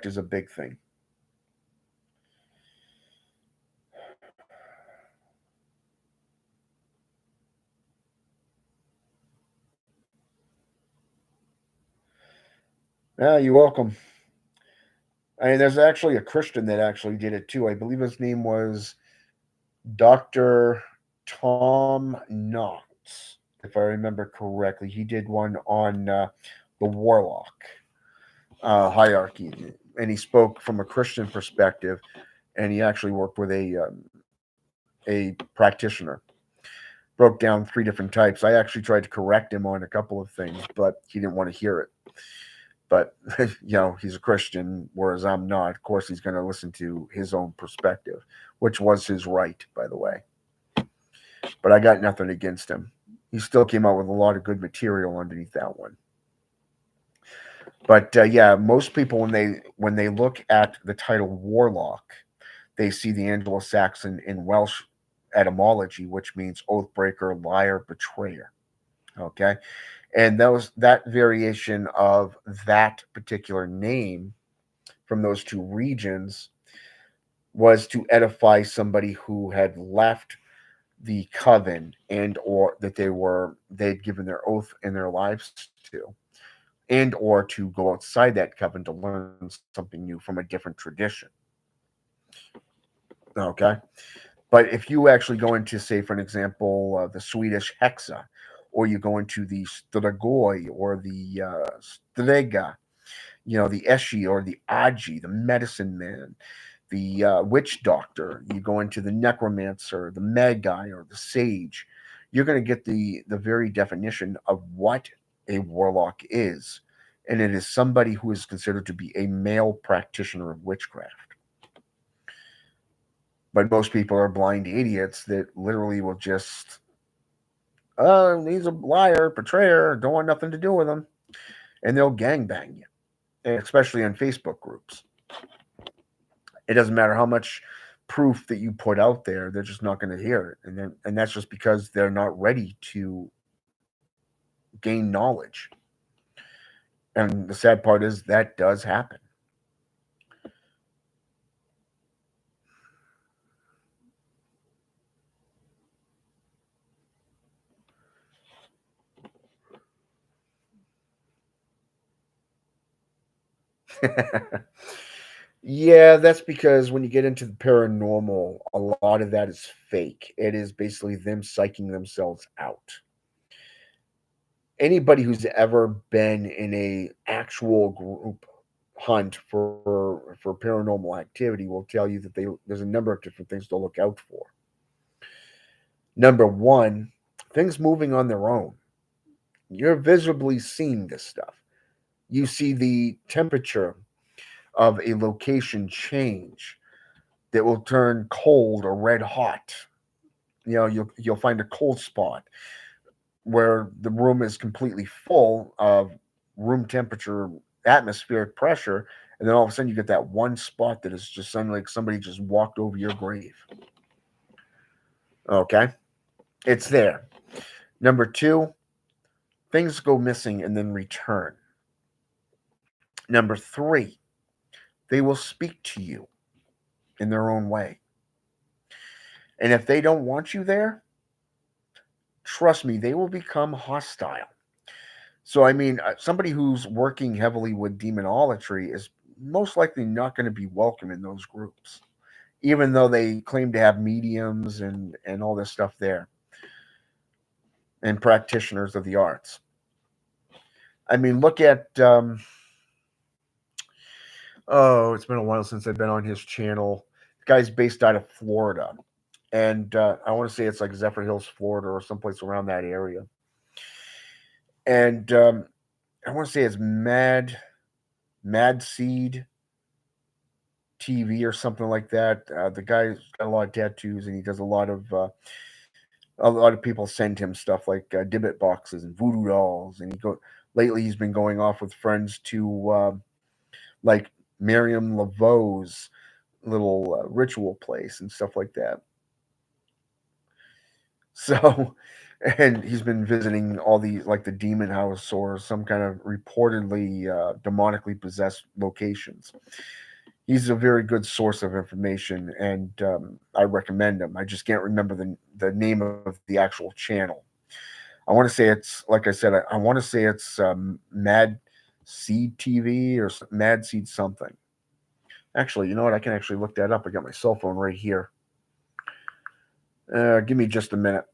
is a big thing. Yeah, you're welcome. I mean, there's actually a Christian that actually did it too. I believe his name was Dr. Tom Knotts, if I remember correctly. He did one on the Warlock hierarchy, and he spoke from a Christian perspective, and he actually worked with a practitioner. Broke down three different types. I actually tried to correct him on a couple of things, but he didn't want to hear it. But he's a Christian, whereas I'm not. Of course, he's going to listen to his own perspective, which was his right, by the way. But I got nothing against him. He still came out with a lot of good material underneath that one. But yeah, most people when they look at the title Warlock, they see the Anglo-Saxon in Welsh etymology, which means oathbreaker, liar, betrayer. Okay, and that variation of that particular name from those two regions was to edify somebody who had left the coven and or that they'd given their oath in their lives to, and or to go outside that coven to learn something new from a different tradition. Okay, but if you actually go into, say, for an example, the Swedish hexa, or you go into the stragoi or the strega, the Eshi or the Aji, the medicine man, the witch doctor, you go into the necromancer, the magi, or the sage, you're going to get the very definition of what a warlock is. And it is somebody who is considered to be a male practitioner of witchcraft. But most people are blind idiots that literally will just, he's a liar, betrayer, don't want nothing to do with him. And they'll gangbang you, and especially on Facebook groups. It doesn't matter how much proof that you put out there, they're just not going to hear it. And that's just because they're not ready to gain knowledge. And the sad part is that does happen. Yeah, that's because when you get into the paranormal, a lot of that is fake. It is basically them psyching themselves out. Anybody who's ever been in a actual group hunt for paranormal activity will tell you that there's a number of different things to look out for. Number one, things moving on their own. You're visibly seeing this stuff. You see the temperature of a location change that will turn cold or red hot. You'll find a cold spot where the room is completely full of room temperature, atmospheric pressure, and then all of a sudden you get that one spot that is just something like somebody just walked over your grave. Okay, it's there. Number two, things go missing and then return. Number three, they will speak to you in their own way. And if they don't want you there, trust me, they will become hostile. So, I mean, somebody who's working heavily with demonolatry is most likely not going to be welcome in those groups, even though they claim to have mediums and all this stuff there and practitioners of the arts. I mean, look at, oh, it's been a while since I've been on his channel. The guy's based out of Florida. And I want to say it's like Zephyr Hills, Florida, or someplace around that area. And I want to say it's Mad Seed TV or something like that. The guy's got a lot of tattoos, and he does a lot of people send him stuff like Dibbit boxes and voodoo dolls, and lately he's been going off with friends to like Miriam Laveau's little ritual place and stuff like that. So, and he's been visiting all these like the demon house or some kind of reportedly demonically possessed locations. He's a very good source of information, and I recommend him. I just can't remember the name of the actual channel. I want to say it's like I said. I want to say it's Mad Seed TV or Mad Seed something. Actually, you know what? I can actually look that up. I got my cell phone right here. Give me just a minute.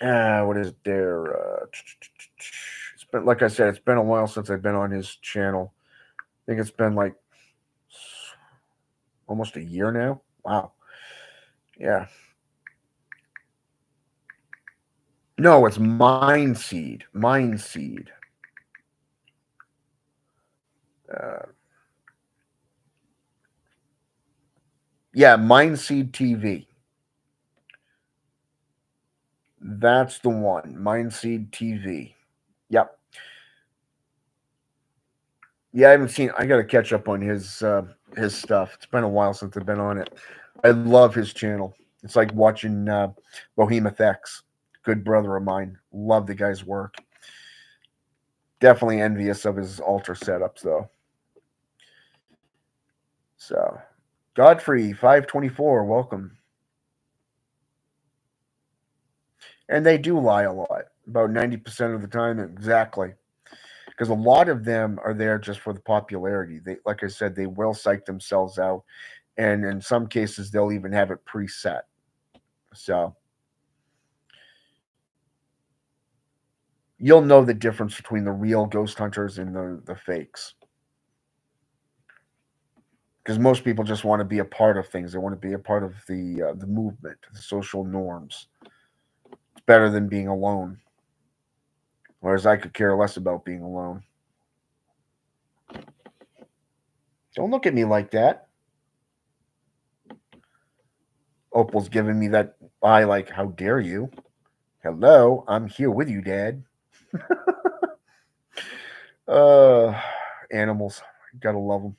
What is it there? It's been like I said. It's been a while since I've been on his channel. I think it's been like almost a year now. Wow. Yeah. No, it's Mind Seed. Mind Seed. Uh, yeah, Mind Seed TV. That's the one. Mind Seed TV. Yep. Yeah, I haven't seen. I got to catch up on his stuff. It's been a while since I've been on it. I love his channel. It's like watching Behemoth X. Good brother of mine. Love the guy's work. Definitely envious of his altar setups though. So, Godfrey 524, welcome. And they do lie a lot, about 90% of the time, exactly. Because a lot of them are there just for the popularity. They, like I said, they will psych themselves out, and in some cases, they'll even have it preset. So you'll know the difference between the real ghost hunters and the fakes. Because most people just want to be a part of things. They want to be a part of the movement, the social norms. It's better than being alone. Whereas I could care less about being alone. Don't look at me like that. Opal's giving me that eye like, how dare you? Hello, I'm here with you, Dad. uh, Animals. Gotta love them.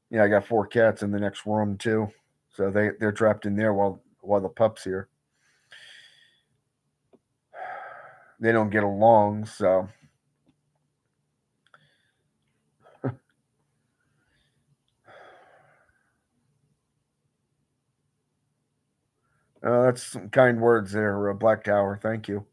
Yeah, I got 4 cats in the next room too. So they're trapped in there while the pup's here. They don't get along, so that's some kind words there, Black Tower. Thank you.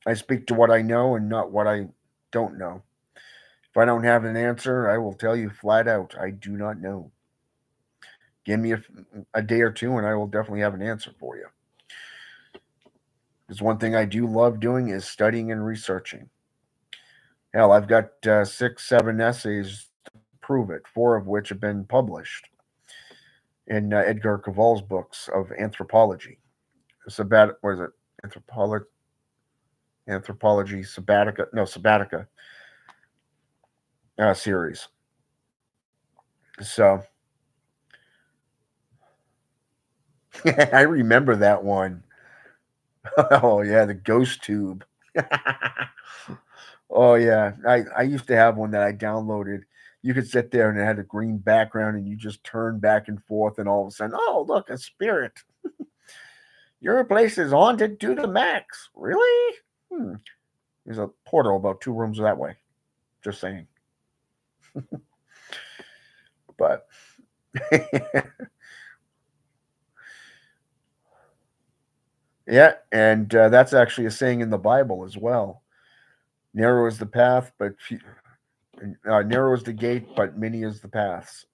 I speak to what I know and not what I don't know. If I don't have an answer, I will tell you flat out, I do not know. Give me a day or two, and I will definitely have an answer for you. Because one thing I do love doing is studying and researching. Hell, I've got 6, 7 essays to prove it, 4 of which have been published in Edgar Cavall's books of anthropology. What is it? Anthropology Sabbatica. No, Sabbatica series. So I remember that one. Oh yeah, the ghost tube. Oh yeah, I used to have one that I downloaded. You could sit there and it had a green background, and you just turn back and forth, and all of a sudden, oh look, a spirit. Your place is haunted to the max. Really? There's a portal about 2 rooms that way. Just saying. But yeah, and that's actually a saying in the Bible as well. Narrow is the path, but narrow is the gate, but many is the paths.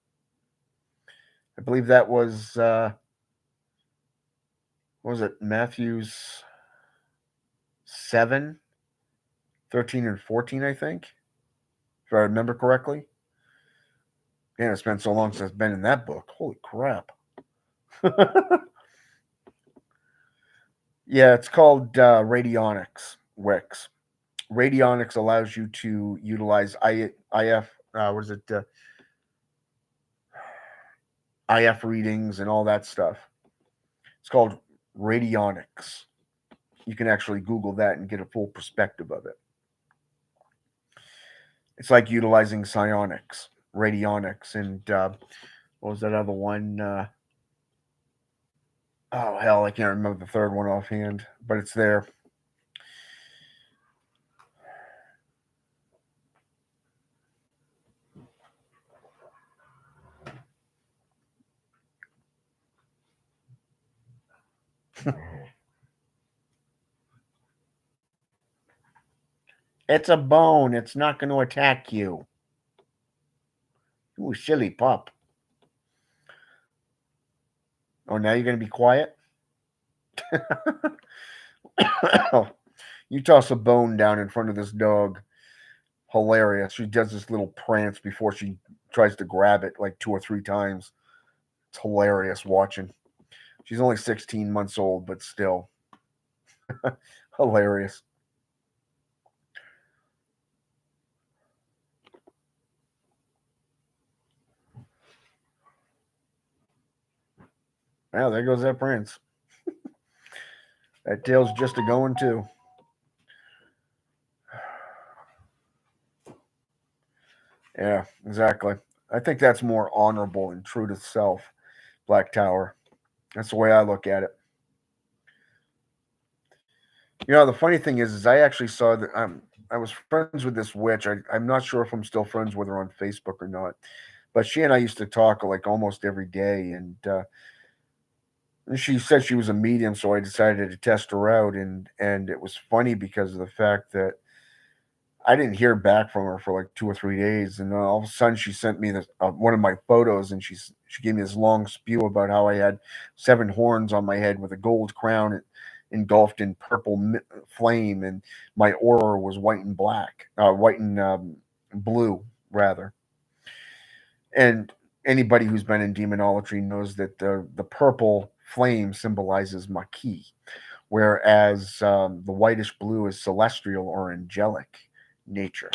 I believe that was what was it? Matthew's 7, 13, and 14, I think, if I remember correctly. Man, it's been so long since I've been in that book. Holy crap. Yeah, it's called radionics, Wix. Radionics allows you to utilize IF, what is it? IF readings and all that stuff. It's called radionics. You can actually Google that and get a full perspective of it. It's like utilizing psionics, radionics, and what was that other one? Oh hell, I can't remember the third one offhand, but it's there. It's a bone. It's not going to attack you. Ooh, silly pup. Oh, now you're going to be quiet? You toss a bone down in front of this dog. Hilarious. She does this little prance before she tries to grab it like 2 or 3 times. It's hilarious watching. She's only 16 months old, but still hilarious. Now there goes that prance. That tail's just a going too. Yeah, exactly. I think that's more honorable and true to self, Black Tower. That's the way I look at it. You know, the funny thing is I actually saw that I was friends with this witch. I'm not sure if I'm still friends with her on Facebook or not, but she and I used to talk like almost every day, and she said she was a medium, so I decided to test her out, and it was funny because of the fact that I didn't hear back from her for like 2 or 3 days, and all of a sudden she sent me this one of my photos, and she gave me this long spew about how I had 7 horns on my head with a gold crown engulfed in purple flame, and my aura was white and black, white and blue rather. And anybody who's been in demonology knows that the purple flame symbolizes Maquis, whereas the whitish blue is celestial or angelic nature.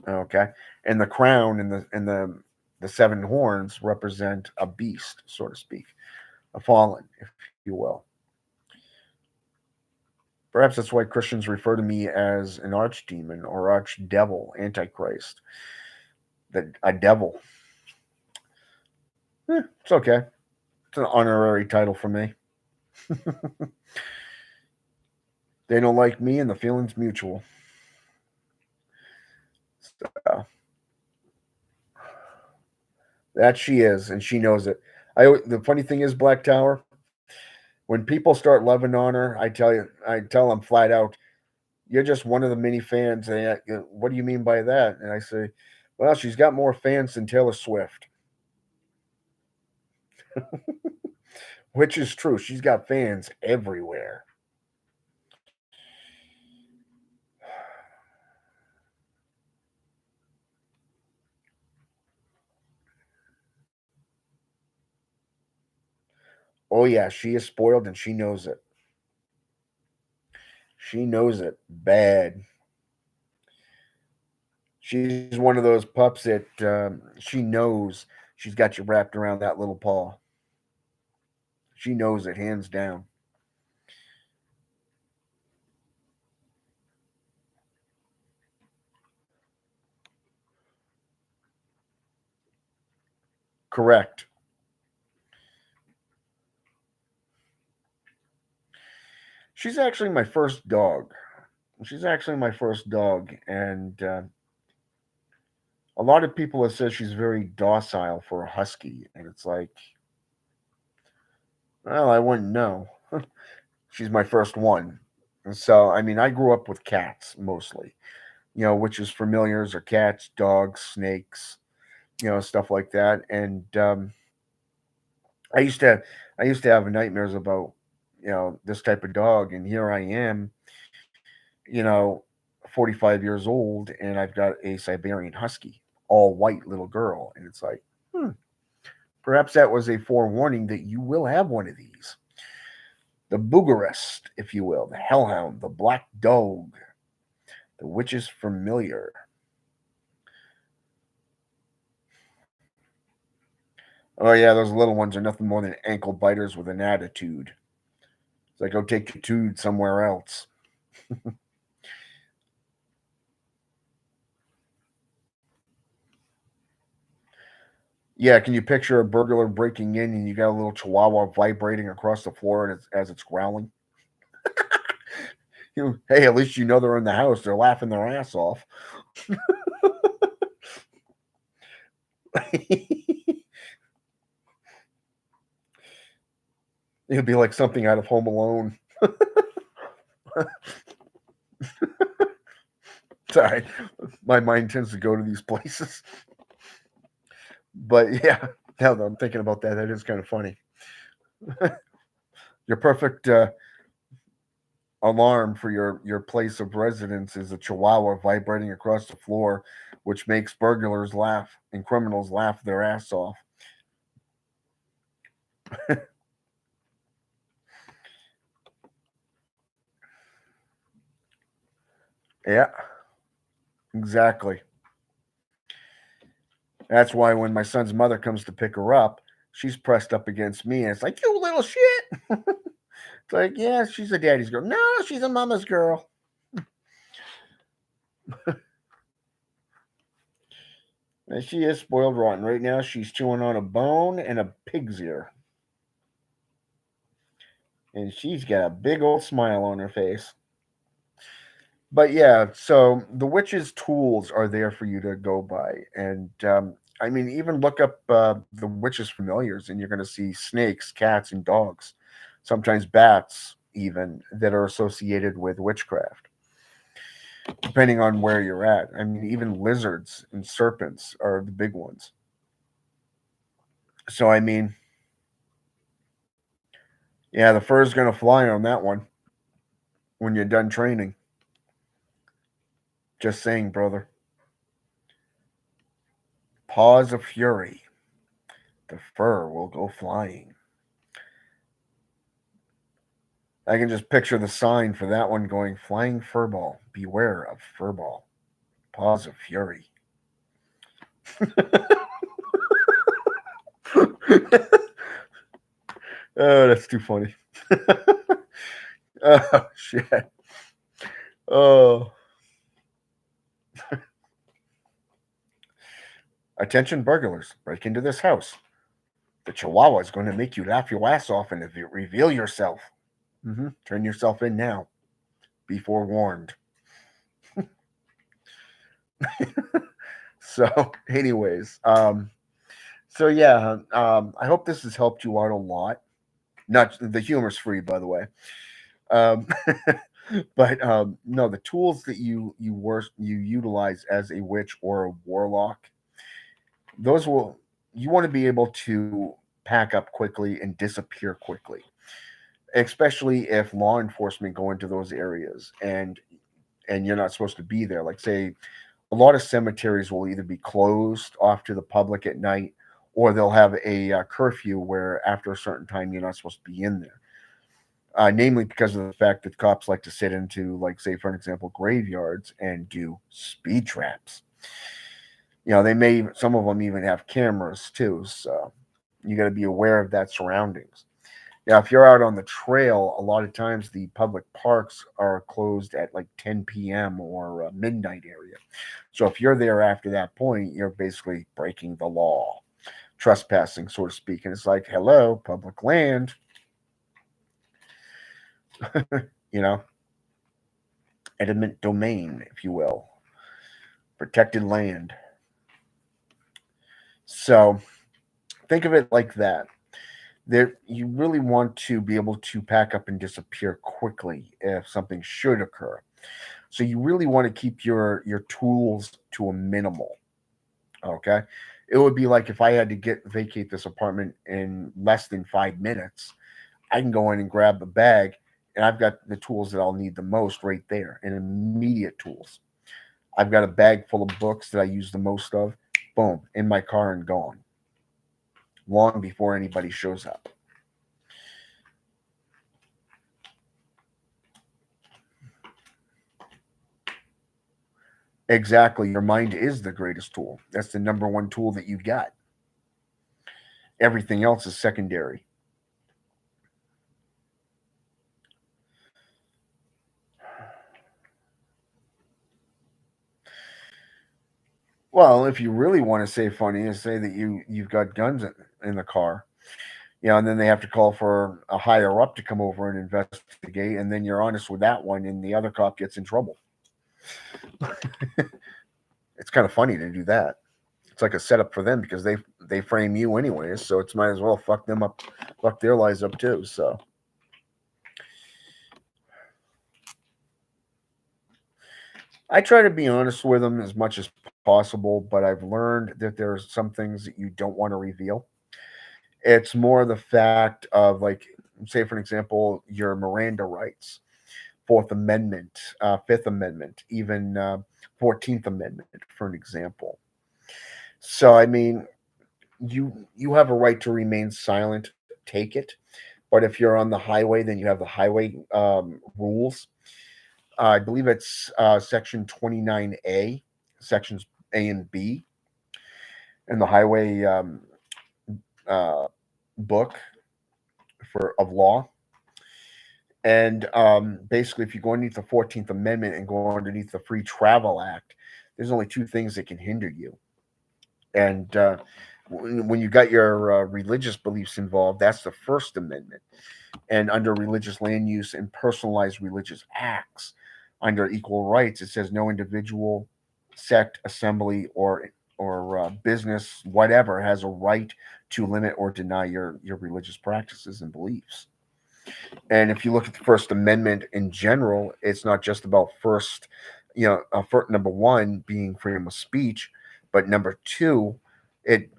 Okay, and the crown and the seven horns represent a beast, so to speak, a fallen, if you will. Perhaps that's why Christians refer to me as an archdemon or archdevil, antichrist, that a devil. It's okay. It's an honorary title for me. They don't like me, and the feeling's mutual. So that she is, and she knows it. The funny thing is, Black Tower, when people start loving on her, I tell them flat out, "You're just one of the many fans." And what do you mean by that? And I say, "Well, she's got more fans than Taylor Swift," which is true. She's got fans everywhere. Oh yeah, she is spoiled, and she knows it. She knows it bad. She's one of those pups that she knows she's got you wrapped around that little paw. She knows it hands down. Correct. She's actually my first dog. She's actually my first dog, and a lot of people have said she's very docile for a husky, and it's like, well, I wouldn't know. She's my first one, and so I mean, I grew up with cats mostly, which is familiars or cats, dogs, snakes, stuff like that, and I used to, I used to have nightmares about, this type of dog, and here I am, you know, 45 years old, and I've got a Siberian Husky, all white little girl. And it's like, hmm, perhaps that was a forewarning that you will have one of these. The Bugarest, if you will, the Hellhound, the Black Dog, the Witch's Familiar. Oh, yeah, those little ones are nothing more than ankle biters with an attitude. It's like, go take your tude somewhere else. Yeah, can you picture a burglar breaking in and you got a little chihuahua vibrating across the floor as it's growling? Hey, at least you know they're in the house. They're laughing their ass off. It'd be like something out of Home Alone. Sorry, my mind tends to go to these places. But yeah, now that I'm thinking about that, that is kind of funny. Your perfect alarm for your place of residence is a chihuahua vibrating across the floor, which makes burglars laugh and criminals laugh their ass off. Yeah, exactly. That's why when my son's mother comes to pick her up, she's pressed up against me, and it's like, "You little shit." It's like, yeah, she's a daddy's girl. No, she's a mama's girl. And she is spoiled rotten. Right now, she's chewing on a bone and a pig's ear. And she's got a big old smile on her face. But yeah, so the witch's tools are there for you to go by. And I mean, even look up the witch's familiars, and you're going to see snakes, cats, and dogs, sometimes bats, even that are associated with witchcraft, depending on where you're at. I mean, even lizards and serpents are the big ones. So, I mean, yeah, the fur's going to fly on that one when you're done training. Just saying, brother. Paws of fury. The fur will go flying. I can just picture the sign for that one going, "Flying furball. Beware of furball." Paws of Fury. Oh, that's too funny. Oh, shit. Oh. Attention burglars, break into this house. The Chihuahua is going to make you laugh your ass off and reveal yourself. Turn yourself in now. Be forewarned. So, anyways, so yeah, I hope this has helped you out a lot. Not the humor's free, by the way. Um, but no, the tools that you utilize as a witch or a warlock, those will you want to be able to pack up quickly and disappear quickly, especially if law enforcement go into those areas and you're not supposed to be there. Like, say, a lot of cemeteries will either be closed off to the public at night, or they'll have a curfew where after a certain time you're not supposed to be in there. Namely because of the fact that cops like to sit into, like, say, for an example, graveyards and do speed traps. Some of them even have cameras too, so you got to be aware of that surroundings. Now, if you're out on the trail, a lot of times the public parks are closed at like 10 p.m. or midnight area. So if you're there after that point, you're basically breaking the law, trespassing, so to speak. And it's like, hello, public land, you know, eminent domain, if you will, protected land. So think of it like that. There, you really want to be able to pack up and disappear quickly if something should occur. So you really want to keep your tools to a minimal. Okay, it would be like if I had to get vacate this apartment in less than 5 minutes, I can go in and grab the bag, and I've got the tools that I'll need the most right there, and immediate tools. I've got a bag full of books that I use the most of. Boom, in my car and gone, long before anybody shows up. Exactly. Your mind is the greatest tool. That's the number one tool that you've got. Everything else is secondary. Well, if you really want to say funny, is say that you've got guns in the car, and then they have to call for a higher up to come over and investigate, and then you're honest with that one, and the other cop gets in trouble. It's kind of funny to do that. It's like a setup for them because they frame you anyways, so it's might as well fuck them up, fuck their lives up too. So I try to be honest with them as much as possible, but I've learned that there's some things that you don't want to reveal. It's more the fact of, like, say for an example, your Miranda rights, Fourth Amendment, Fifth Amendment, even 14th Amendment, for an example. So I mean, you have a right to remain silent. Take it. But if you're on the highway, then you have the highway rules. I believe it's section 29A, sections A and B, in the highway uh, book of law. And basically, if you go underneath the 14th Amendment and go underneath the Free Travel Act, there's only two things that can hinder you. And when you got your religious beliefs involved, that's the First Amendment. And under religious land use and personalized religious acts, under equal rights, it says no individual, sect, assembly, or business, whatever, has a right to limit or deny your religious practices and beliefs. And if you look at the First Amendment in general, it's not just about number one being freedom of speech, but number two, it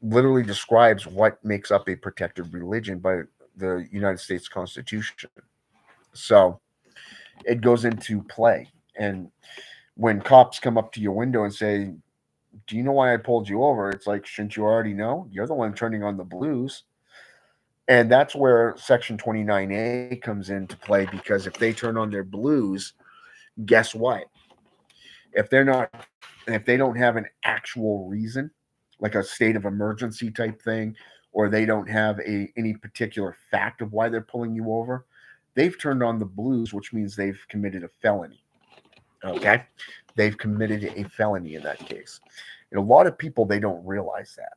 literally describes what makes up a protected religion by the United States Constitution. So it goes into play. And when cops come up to your window and say, "Do you know why I pulled you over?" It's like, shouldn't you already know? You're the one turning on the blues. And that's where Section 29A comes into play, because if they turn on their blues, guess what? If they're not, if they don't have an actual reason, like a state of emergency type thing, or they don't have any particular fact of why they're pulling you over, they've turned on the blues, which means they've committed a felony. Okay, they've committed a felony in that case. And a lot of people, they don't realize that.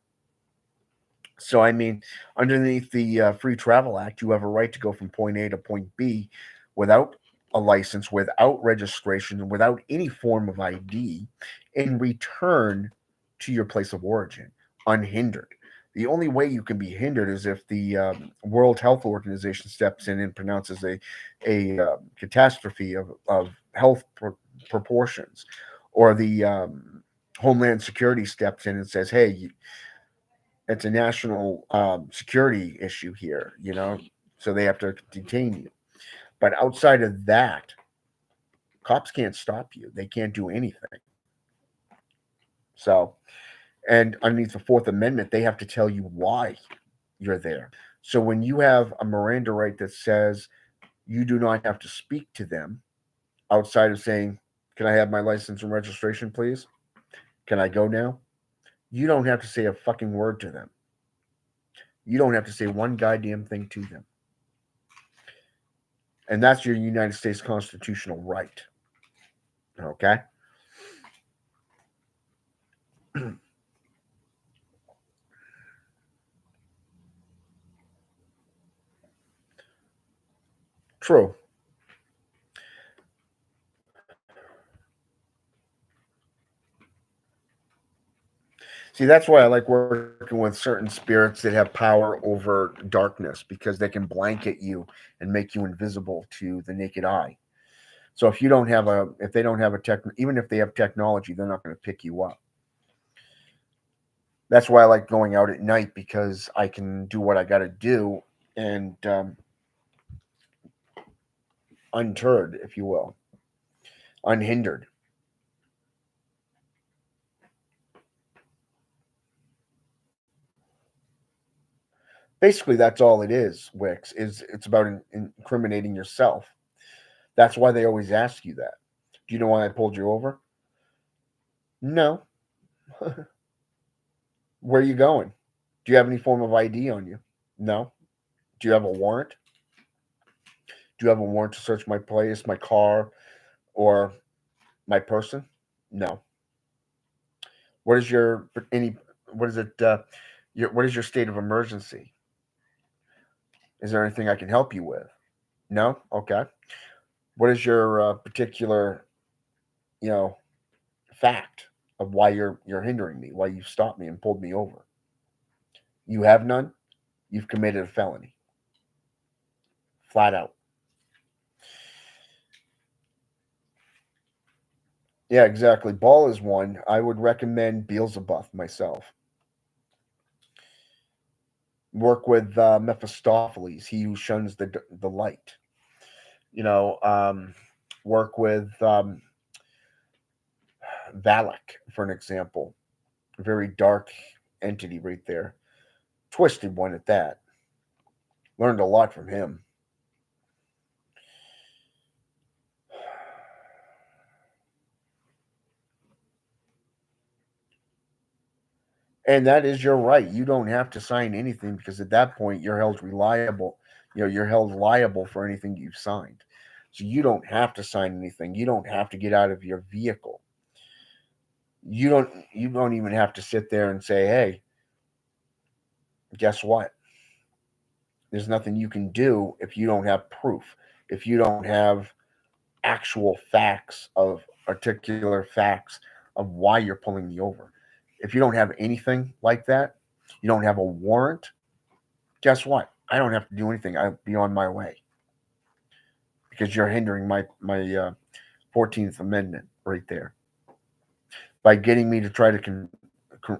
So, I mean, underneath the Free Travel Act, you have a right to go from point A to point B without a license, without registration, without any form of ID, and return to your place of origin unhindered. The only way you can be hindered is if the World Health Organization steps in and pronounces a catastrophe of health proportions, or the Homeland Security steps in and says, "Hey, it's a national security issue here," so they have to detain you. But outside of that, cops can't stop you. They can't do anything. So, and underneath the Fourth Amendment, they have to tell you why you're there. So when you have a Miranda right that says you do not have to speak to them outside of saying, "Can I have my license and registration, please? Can I go now?" You don't have to say a fucking word to them. You don't have to say one goddamn thing to them. And that's your United States constitutional right. Okay? True. See, that's why I like working with certain spirits that have power over darkness, because they can blanket you and make you invisible to the naked eye. So if they don't have a even if they have technology, they're not going to pick you up. That's why I like going out at night, because I can do what I got to do, and undeterred, if you will, unhindered. Basically, that's all it is. Wix is it's about incriminating yourself. That's why they always ask you that. Do you know why I pulled you over? No. Where are you going? Do you have any form of ID on you? No. Do you have a warrant? Do you have a warrant to search my place, my car, or my person? No. What is your any? What is it? What is your state of emergency? Is there anything I can help you with? No. Okay. What is your particular, you know, fact of why you're hindering me? Why you stopped me and pulled me over? You have none. You've committed a felony, flat out. Yeah, exactly. Ball is one. I would recommend Beelzebub myself. Work with Mephistopheles, he who shuns the light. You know, work with Valak, for an example. A very dark entity right there. Twisted one at that. Learned a lot from him. And that is your right. You don't have to sign anything, because at that point you're held reliable. You're held liable for anything you've signed. So you don't have to sign anything. You don't have to get out of your vehicle. You don't even have to sit there and say, "Hey, guess what? There's nothing you can do if you don't have proof. If you don't have actual facts of particular facts of why you're pulling me over. If you don't have anything like that, you don't have a warrant, guess what? I don't have to do anything. I'll be on my way, because you're hindering my 14th Amendment right there by getting me to try to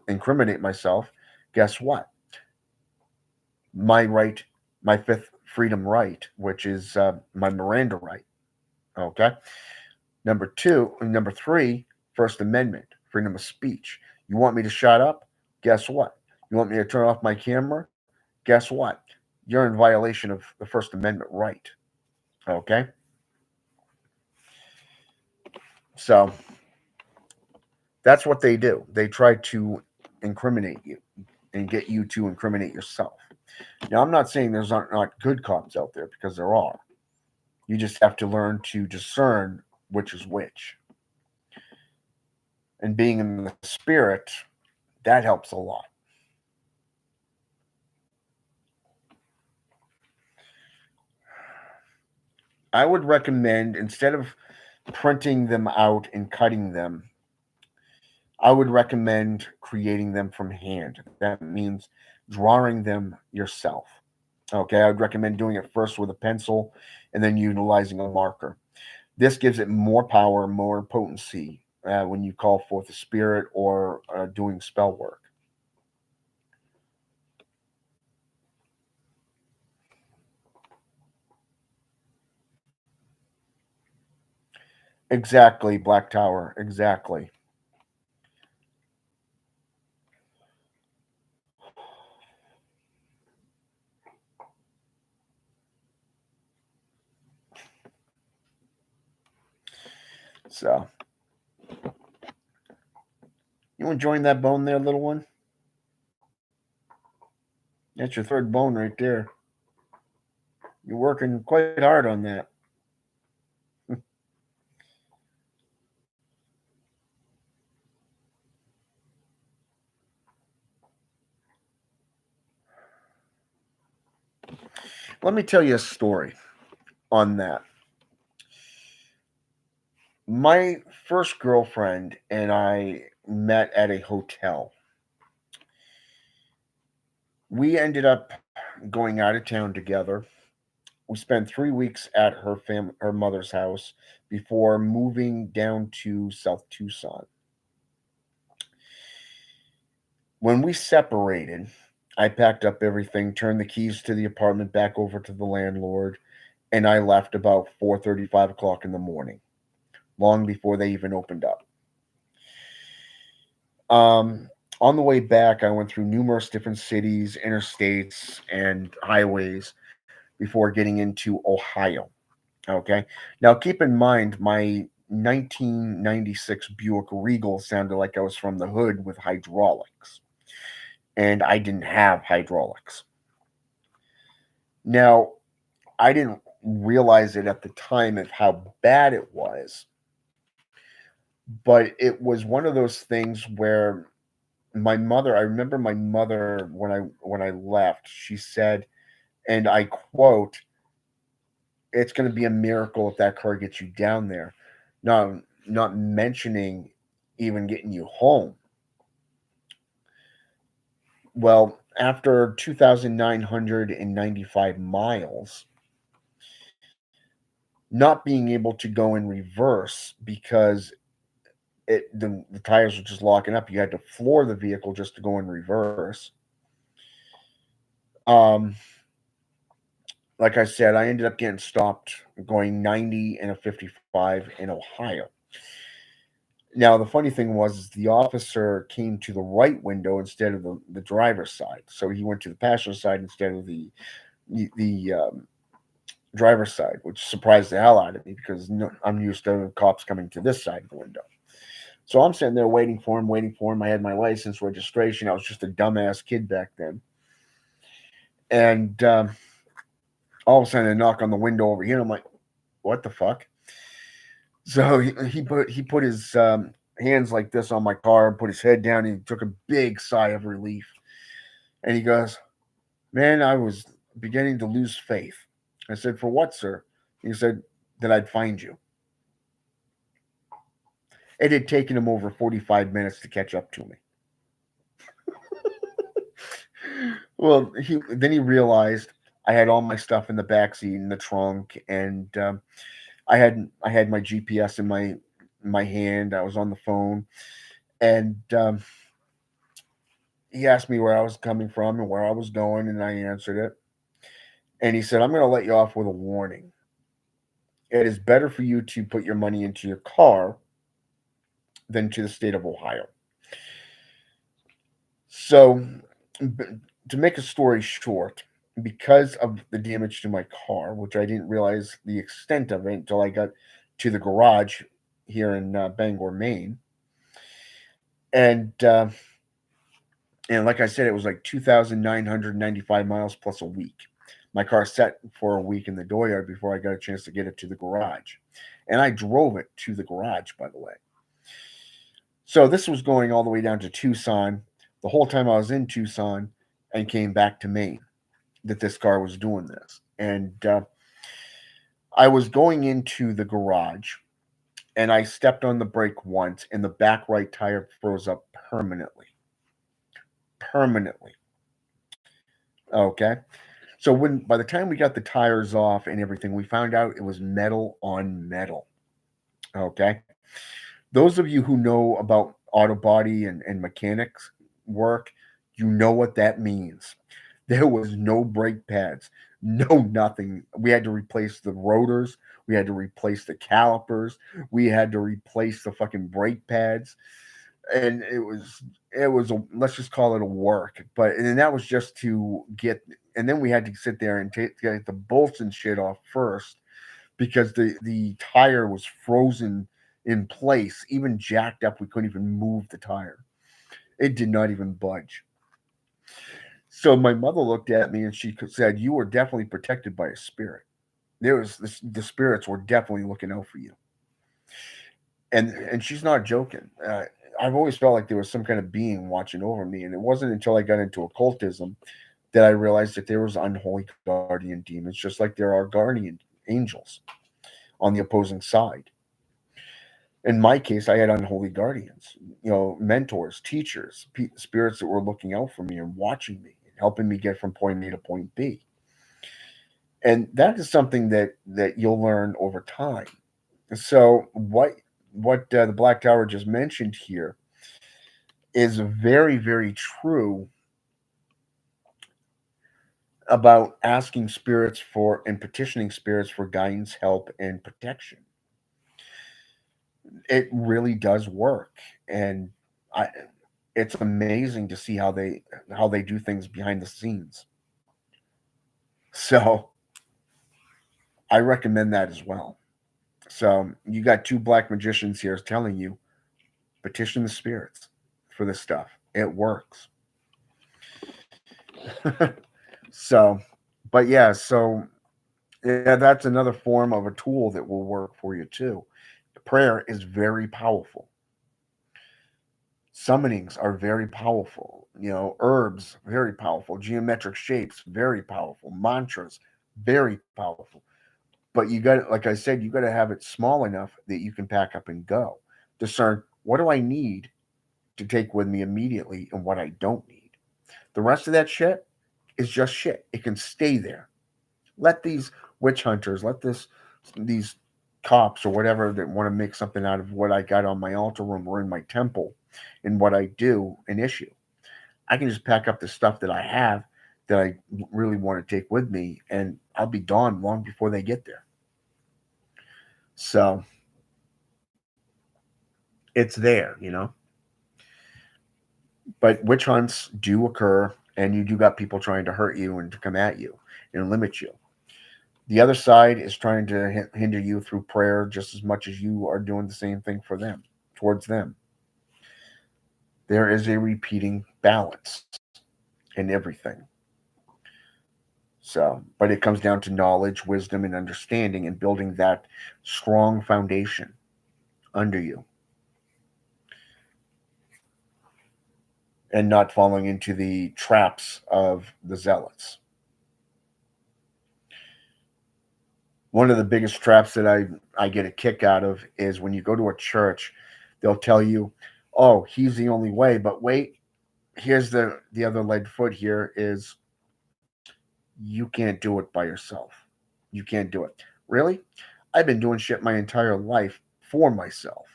incriminate myself. Guess what? My right, my fifth freedom right, which is my Miranda right. Okay. Number three, First Amendment, freedom of speech. You want me to shut up? Guess what? You want me to turn off my camera? Guess what? You're in violation of the First Amendment right. Okay? So That's what they do. They try to incriminate you and get you to incriminate yourself. Now, I'm not saying there's not good cops out there, because there are. You just have to learn to discern which is which. And being in the spirit, that helps a lot. I would recommend, instead of printing them out and cutting them, I would recommend creating them from hand. That means drawing them yourself. Okay, I would recommend doing it first with a pencil and then utilizing a marker. This gives it more power, more potency when you call forth a spirit or doing spell work. Exactly, Black Tower. Exactly. So, you enjoying that bone there, little one? That's your third bone right there. You're working quite hard on that. Let me tell you a story on that. My first girlfriend and I met at a hotel. We ended up going out of town together. We spent 3 weeks at her mother's house before moving down to South Tucson. When we separated, I packed up everything, turned the keys to the apartment back over to the landlord, and I left about 4:30, 5 o'clock in the morning, long before they even opened up. Um, on the way back, I went through numerous different cities, interstates, and highways before getting into Ohio. Okay. Now, keep in mind, my 1996 Buick Regal sounded like I was from the hood with hydraulics, and I didn't have hydraulics. Now, I didn't realize it at the time of how bad it was, but it was one of those things where my mother, I remember my mother when I left, she said, and I quote, "It's going to be a miracle if that car gets you down there." Now, not mentioning even getting you home. Well, after 2,995 miles, not being able to go in reverse because the tires were just locking up. You had to floor the vehicle just to go in reverse. Um, like I said, I ended up getting stopped going 90 and a 55 in Ohio. Now, the funny thing was is the officer came to the right window instead of the driver's side. So he went to the passenger side instead of the driver's side, which surprised the hell out of me because no, I'm used to cops coming to this side of the window. So I'm sitting there waiting for him, waiting for him. I had my license registration. I was just a dumbass kid back then. And all of a sudden, a knock on the window over here. I'm like, what the fuck? So he put his hands like this on my car and put his head down. And he took a big sigh of relief. And he goes, "Man, I was beginning to lose faith." I said, "For what, sir?" He said, "That I'd find you." It had taken him over 45 minutes to catch up to me. Well, he realized I had all my stuff in the back seat in the trunk, and I had my GPS in my hand. I was on the phone, and he asked me where I was coming from and where I was going, and I answered it. And he said, "I'm going to let you off with a warning. It is better for you to put your money into your car than to the state of Ohio." So, b- to make a story short, because of the damage to my car, which I didn't realize the extent of it until I got to the garage here in Bangor, Maine, And like I said, it was like 2,995 miles plus a week. My car sat for a week in the dooryard before I got a chance to get it to the garage. And I drove it to the garage, by the way. So this was going all the way down to Tucson. The whole time I was in Tucson and came back to Maine, that this car was doing this. And I was going into the garage and I stepped on the brake once and the back right tire froze up permanently. Permanently. Okay. So by the time we got the tires off and everything, we found out it was metal on metal. Okay. Those of you who know about auto body and mechanics work, you know what that means. There was no brake pads, no nothing. We had to replace the rotors, we had to replace the calipers, we had to replace the fucking brake pads, and it was a, let's just call it a work. But and then that was just to get, and then we had to sit there and get the bolts and shit off first because the tire was frozen in place, even jacked up. We couldn't even move the tire. It did not even budge. So my mother looked at me and she said, "You were definitely protected by a spirit. There was the spirits were definitely looking out for you." And she's not joking. I've always felt like there was some kind of being watching over me, and it wasn't until I got into occultism that I realized that there was unholy guardian demons, just like there are guardian angels on the opposing side. In my case, I had unholy guardians, mentors, teachers, spirits that were looking out for me and watching me and helping me get from point A to point B. And that is something that you'll learn over time. So what the Black Tower just mentioned here is very, very true about asking spirits for and petitioning spirits for guidance, help, and protection. It really does work, and I it's amazing to see how they do things behind the scenes. So I recommend that as well. So you got two black magicians here telling you petition the spirits for this stuff. It works. So, but yeah, so yeah, that's another form of a tool that will work for you too. Prayer is very powerful. Summonings are very powerful. Herbs, very powerful. Geometric shapes, very powerful. Mantras, very powerful. But you got, like I said, you got to have it small enough that you can pack up and go. Discern what do I need to take with me immediately and what I don't need. The rest of that shit is just shit. It can stay there. Let these witch hunters, let these cops or whatever that want to make something out of what I got on my altar room or in my temple and what I do an issue. I can just pack up the stuff that I have that I really want to take with me, and I'll be gone long before they get there. So it's there. But witch hunts do occur, and you do got people trying to hurt you and to come at you and limit you. The other side is trying to hinder you through prayer just as much as you are doing the same thing for them, towards them. There is a repeating balance in everything. So, but it comes down to knowledge, wisdom, and understanding and building that strong foundation under you and not falling into the traps of the zealots. One of the biggest traps that I get a kick out of is when you go to a church, they'll tell you, "Oh, he's the only way," but wait, here's the other lead foot here is you can't do it by yourself. You can't do it. Really? I've been doing shit my entire life for myself.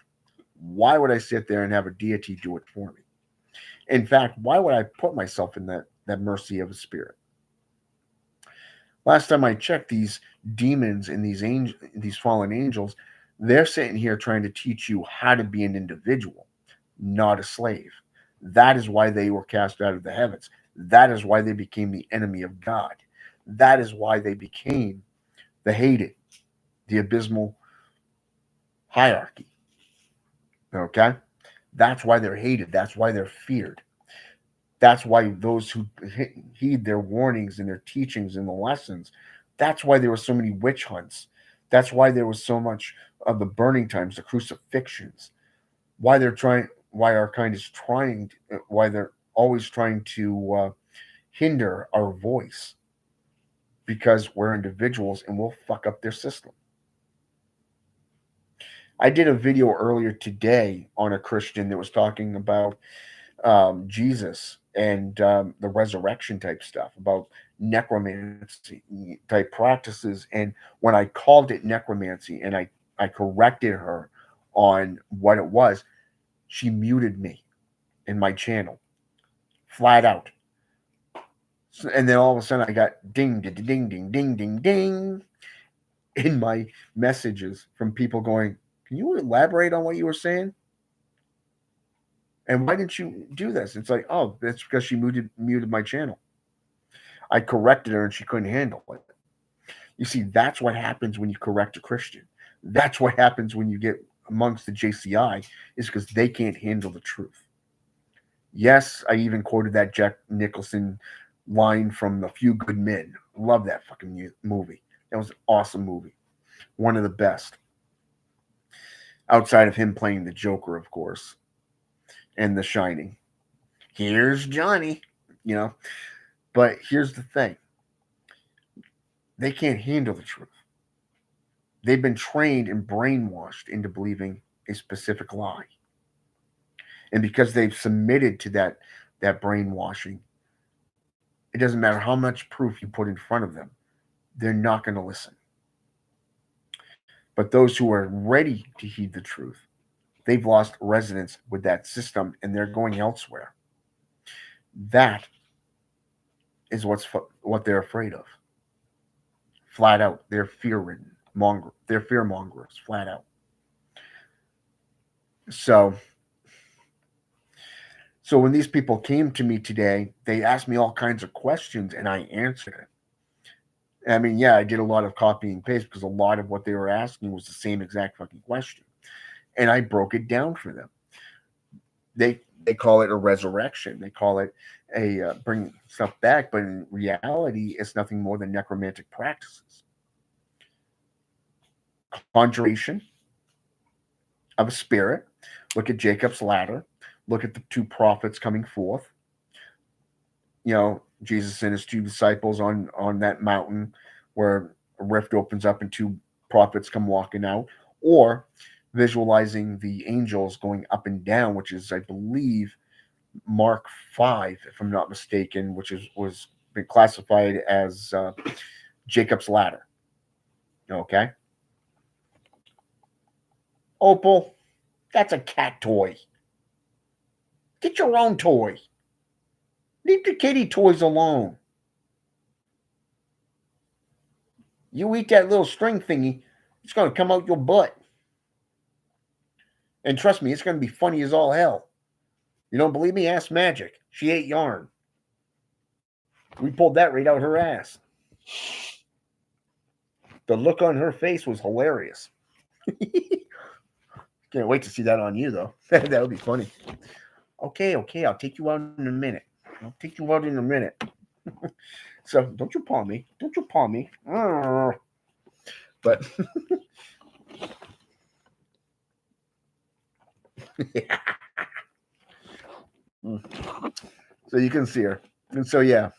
Why would I sit there and have a deity do it for me? In fact, why would I put myself in that mercy of a spirit? Last time I checked, these demons and these fallen angels, they're sitting here trying to teach you how to be an individual, not a slave. That is why they were cast out of the heavens. That is why they became the enemy of God. That is why they became the hated, the abysmal hierarchy. Okay? That's why they're hated. That's why they're feared. That's why those who heed their warnings and their teachings and the lessons, that's why there were so many witch hunts. That's why there was so much of the burning times, the crucifixions. Why our kind is trying, why they're always trying to hinder our voice, because we're individuals and we'll fuck up their system. I did a video earlier today on a Christian that was talking about Jesus and the resurrection type stuff, about necromancy type practices. And when I called it necromancy and I corrected her on what it was, she muted me in my channel flat out. And then all of a sudden I got ding, ding, ding, ding, ding, ding, ding in my messages from people going, "Can you elaborate on what you were saying? And why didn't you do this?" It's like, oh, that's because she muted my channel. I corrected her and she couldn't handle it. You see, that's what happens when you correct a Christian. That's what happens when you get amongst the JCI, is because they can't handle the truth. Yes, I even quoted that Jack Nicholson line from A Few Good Men. Love that fucking movie. That was an awesome movie. One of the best. Outside of him playing the Joker, of course, and The Shining. Here's Johnny, you know. But here's the thing. They can't handle the truth. They've been trained and brainwashed into believing a specific lie. And because they've submitted to that brainwashing, it doesn't matter how much proof you put in front of them, they're not going to listen. But those who are ready to heed the truth, they've lost resonance with that system and they're going elsewhere. That is what they're afraid of. Flat out, they're fear-ridden. They're fear mongers, flat out. So when these people came to me today, they asked me all kinds of questions and I answered it. I mean, yeah, I did a lot of copy and paste because a lot of what they were asking was the same exact fucking question. And I broke it down for them. They call it a resurrection. They call it a bring stuff back, but in reality, it's nothing more than necromantic practices. Conjuration of a spirit. Look at Jacob's ladder. Look at the two prophets coming forth. You know, Jesus and his two disciples on that mountain where a rift opens up and two prophets come walking out, or visualizing the angels going up and down, which is, I believe, Mark 5, if I'm not mistaken, which was been classified as Jacob's ladder. Okay. Opal, that's a cat toy. Get your own toy. Leave the kitty toys alone. You eat that little string thingy, it's going to come out your butt. And trust me, it's going to be funny as all hell. You don't believe me? Ask Magic. She ate yarn. We pulled that right out her ass. The look on her face was hilarious. Can't wait to see that on you, though. That would be funny. Okay, I'll take you out in a minute. I'll take you out in a minute. So don't you paw me. Don't you paw me. But so you can see her. And so yeah.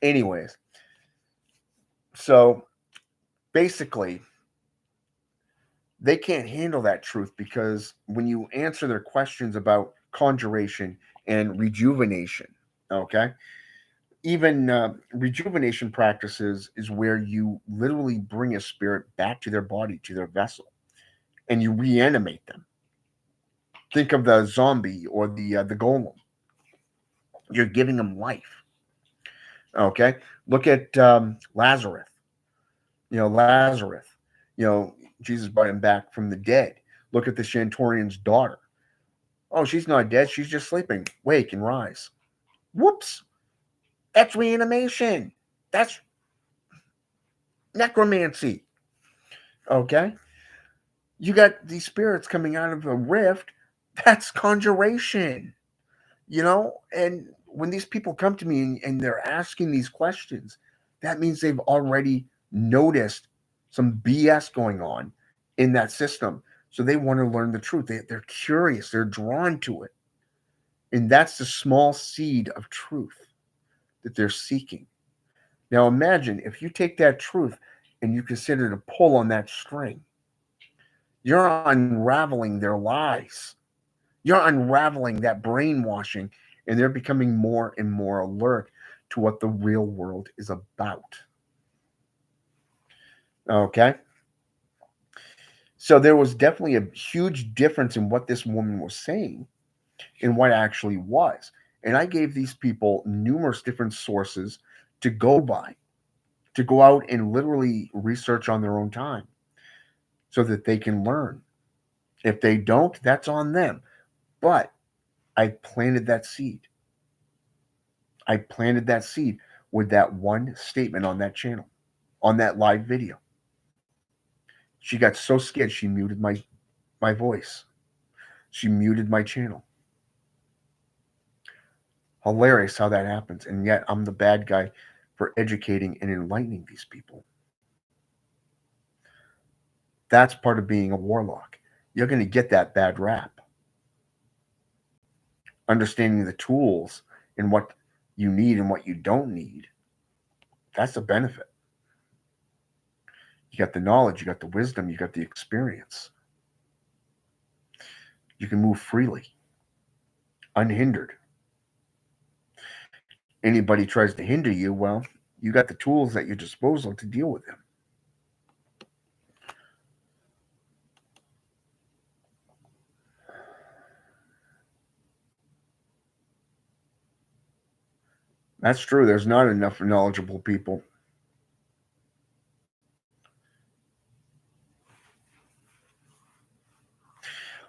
Anyways. So basically, they can't handle that truth, because when you answer their questions about conjuration and rejuvenation, okay, even rejuvenation practices is where you literally bring a spirit back to their body, to their vessel, and you reanimate them. Think of the zombie or the golem. You're giving them life. Okay, look at Lazarus. Lazarus. Jesus brought him back from the dead. Look at the Shantorian's daughter. Oh, she's not dead. She's just sleeping. Wake and rise. Whoops. That's reanimation. That's necromancy. Okay? You got these spirits coming out of a rift. That's conjuration, And when these people come to me and they're asking these questions, that means they've already noticed some BS going on in that system. So they want to learn the truth. They're curious, they're drawn to it. And that's the small seed of truth that they're seeking. Now imagine if you take that truth and you consider to pull on that string, you're unraveling their lies. You're unraveling that brainwashing, and they're becoming more and more alert to what the real world is about. Okay? So there was definitely a huge difference in what this woman was saying and what actually was. And I gave these people numerous different sources to go by, to go out and literally research on their own time so that they can learn. If they don't, that's on them. But I planted that seed. I planted that seed with that one statement on that channel, on that live video. She got so scared she muted my voice. She muted my channel. Hilarious how that happens. And yet I'm the bad guy for educating and enlightening these people. That's part of being a warlock. You're going to get that bad rap. Understanding the tools and what you need and what you don't need. That's a benefit. You got the knowledge, you got the wisdom, you got the experience. You can move freely, unhindered. Anybody tries to hinder you, well, you got the tools at your disposal to deal with them. That's true. There's not enough knowledgeable people.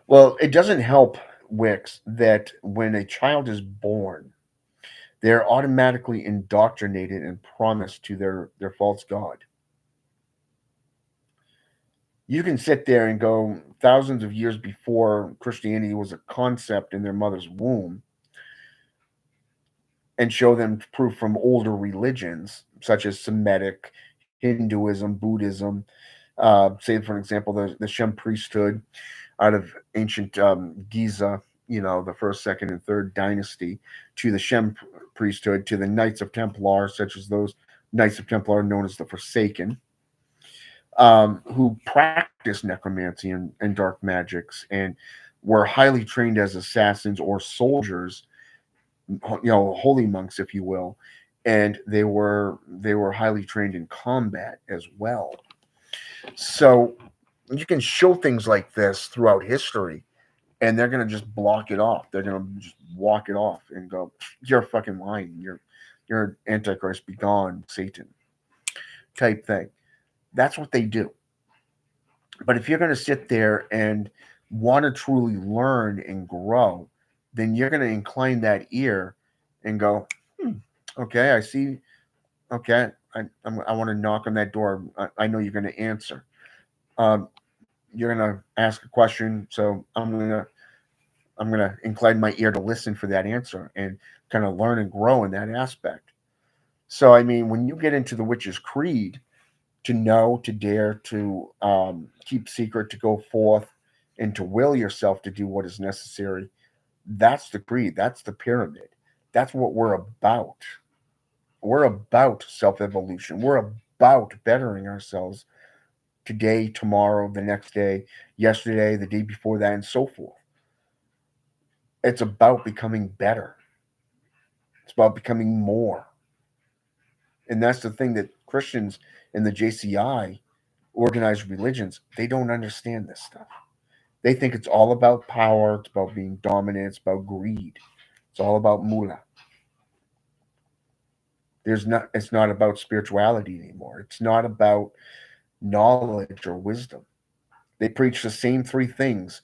Well, it doesn't help, Wix, that when a child is born, they're automatically indoctrinated and promised to their false god. You can sit there and go thousands of years before Christianity was a concept in their mother's womb and show them proof from older religions such as Semitic, Hinduism, Buddhism. Say, for example, the Shem priesthood out of ancient Giza, the first, second, and third dynasty, to the Shem priesthood, to the Knights of Templar, such as those Knights of Templar known as the Forsaken, who practiced necromancy and dark magics and were highly trained as assassins or soldiers, holy monks, if you will, and they were highly trained in combat as well. So you can show things like this throughout history, and they're gonna just block it off. They're gonna just walk it off and go, "You're fucking lying. You're Antichrist. Be gone, Satan." Type thing. That's what they do. But if you're gonna sit there and want to truly learn and grow, then you're gonna incline that ear and go, okay, I see. Okay, I want to knock on that door. I know you're going to answer. Um, you're going to ask a question, so I'm gonna incline my ear to listen for that answer and kind of learn and grow in that aspect. So I mean, when you get into the witch's creed, to know, to dare, to keep secret, to go forth, and to will yourself to do what is necessary, that's the creed. That's the pyramid. That's what we're about. We're about self evolution. We're about bettering ourselves today, tomorrow, the next day, yesterday, the day before that, and so forth. It's about becoming better. It's about becoming more. And that's the thing that Christians in the JCI, organized religions, they don't understand this stuff. They think it's all about power, it's about being dominant, it's about greed. It's all about moolah. It's not about spirituality anymore. It's not about knowledge or wisdom. They preach the same three things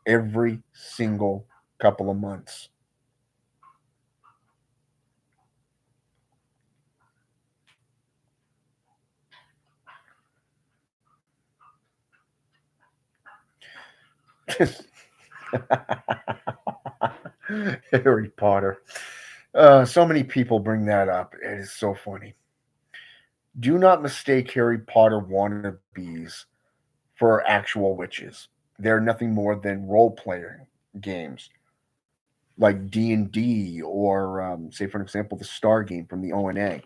every single couple of months. Harry Potter. So many people bring that up. It is so funny. Do not mistake Harry Potter wannabes for actual witches. They're nothing more than role playing games like D&D or, say, for example, the Star game from the ONA.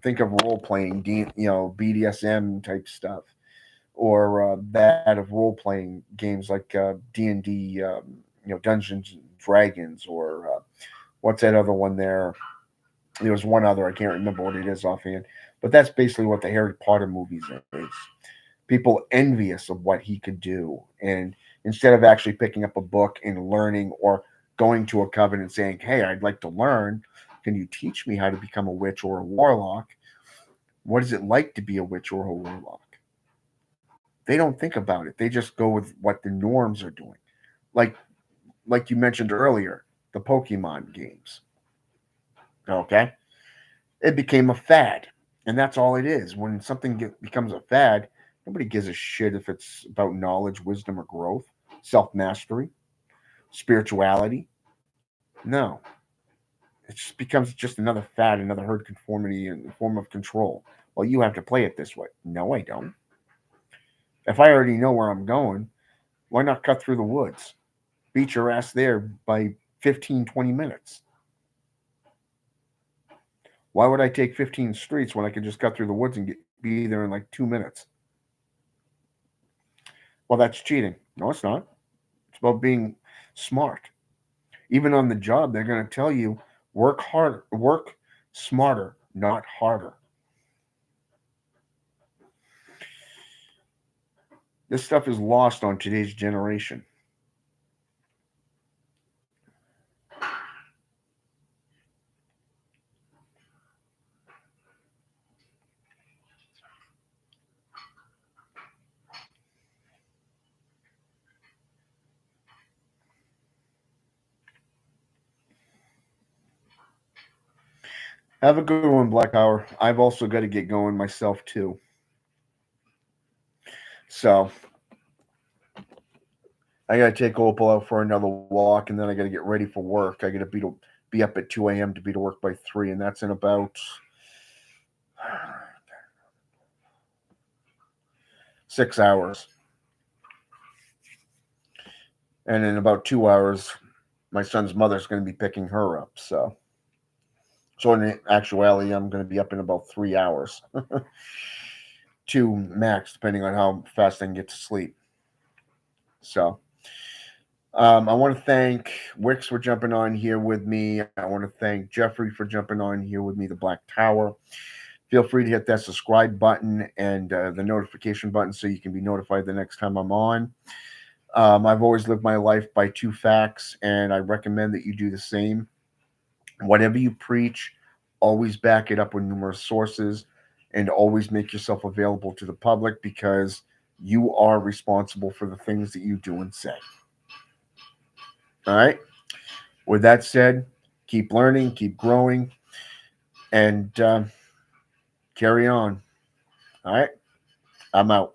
Think of role playing, BDSM type stuff, or that of role playing games like D&D, Dungeons and Dragons, or what's that other one there? There was one other, I can't remember what it is offhand, but that's basically what the Harry Potter movies is. People envious of what he could do, and instead of actually picking up a book and learning, or going to a coven and saying, "Hey, I'd like to learn. Can you teach me how to become a witch or a warlock? What is it like to be a witch or a warlock?" They don't think about it. They just go with what the norms are doing. Like like you mentioned earlier, the Pokemon games. Okay? It became a fad. And that's all it is. When something becomes a fad, nobody gives a shit if it's about knowledge, wisdom, or growth, self mastery, spirituality. No. It just becomes just another fad, another herd conformity and form of control. Well, you have to play it this way. No, I don't. If I already know where I'm going, why not cut through the woods? Beat your ass there by 15, 20 minutes. Why would I take 15 streets when I could just cut through the woods and be there in like 2 minutes? Well, that's cheating. No, it's not. It's about being smart. Even on the job, they're going to tell you work harder, work smarter, not harder. This stuff is lost on today's generation. Have a good one, Black Hour. I've also got to get going myself too. So I got to take Opal out for another walk, and then I got to get ready for work. I got to be up at 2 a.m. to be to work by 3, and that's in about 6 hours. And in about 2 hours, my son's mother's going to be picking her up. So in actuality, I'm going to be up in about 3 hours, two max, depending on how fast I can get to sleep. So I want to thank Wix for jumping on here with me. I want to thank Jeffrey for jumping on here with me, the Black Tower. Feel free to hit that subscribe button and the notification button so you can be notified the next time I'm on. I've always lived my life by two facts, and I recommend that you do the same. Whatever you preach, always back it up with numerous sources, and always make yourself available to the public, because you are responsible for the things that you do and say. All right. With that said, keep learning, keep growing, and carry on. All right. I'm out.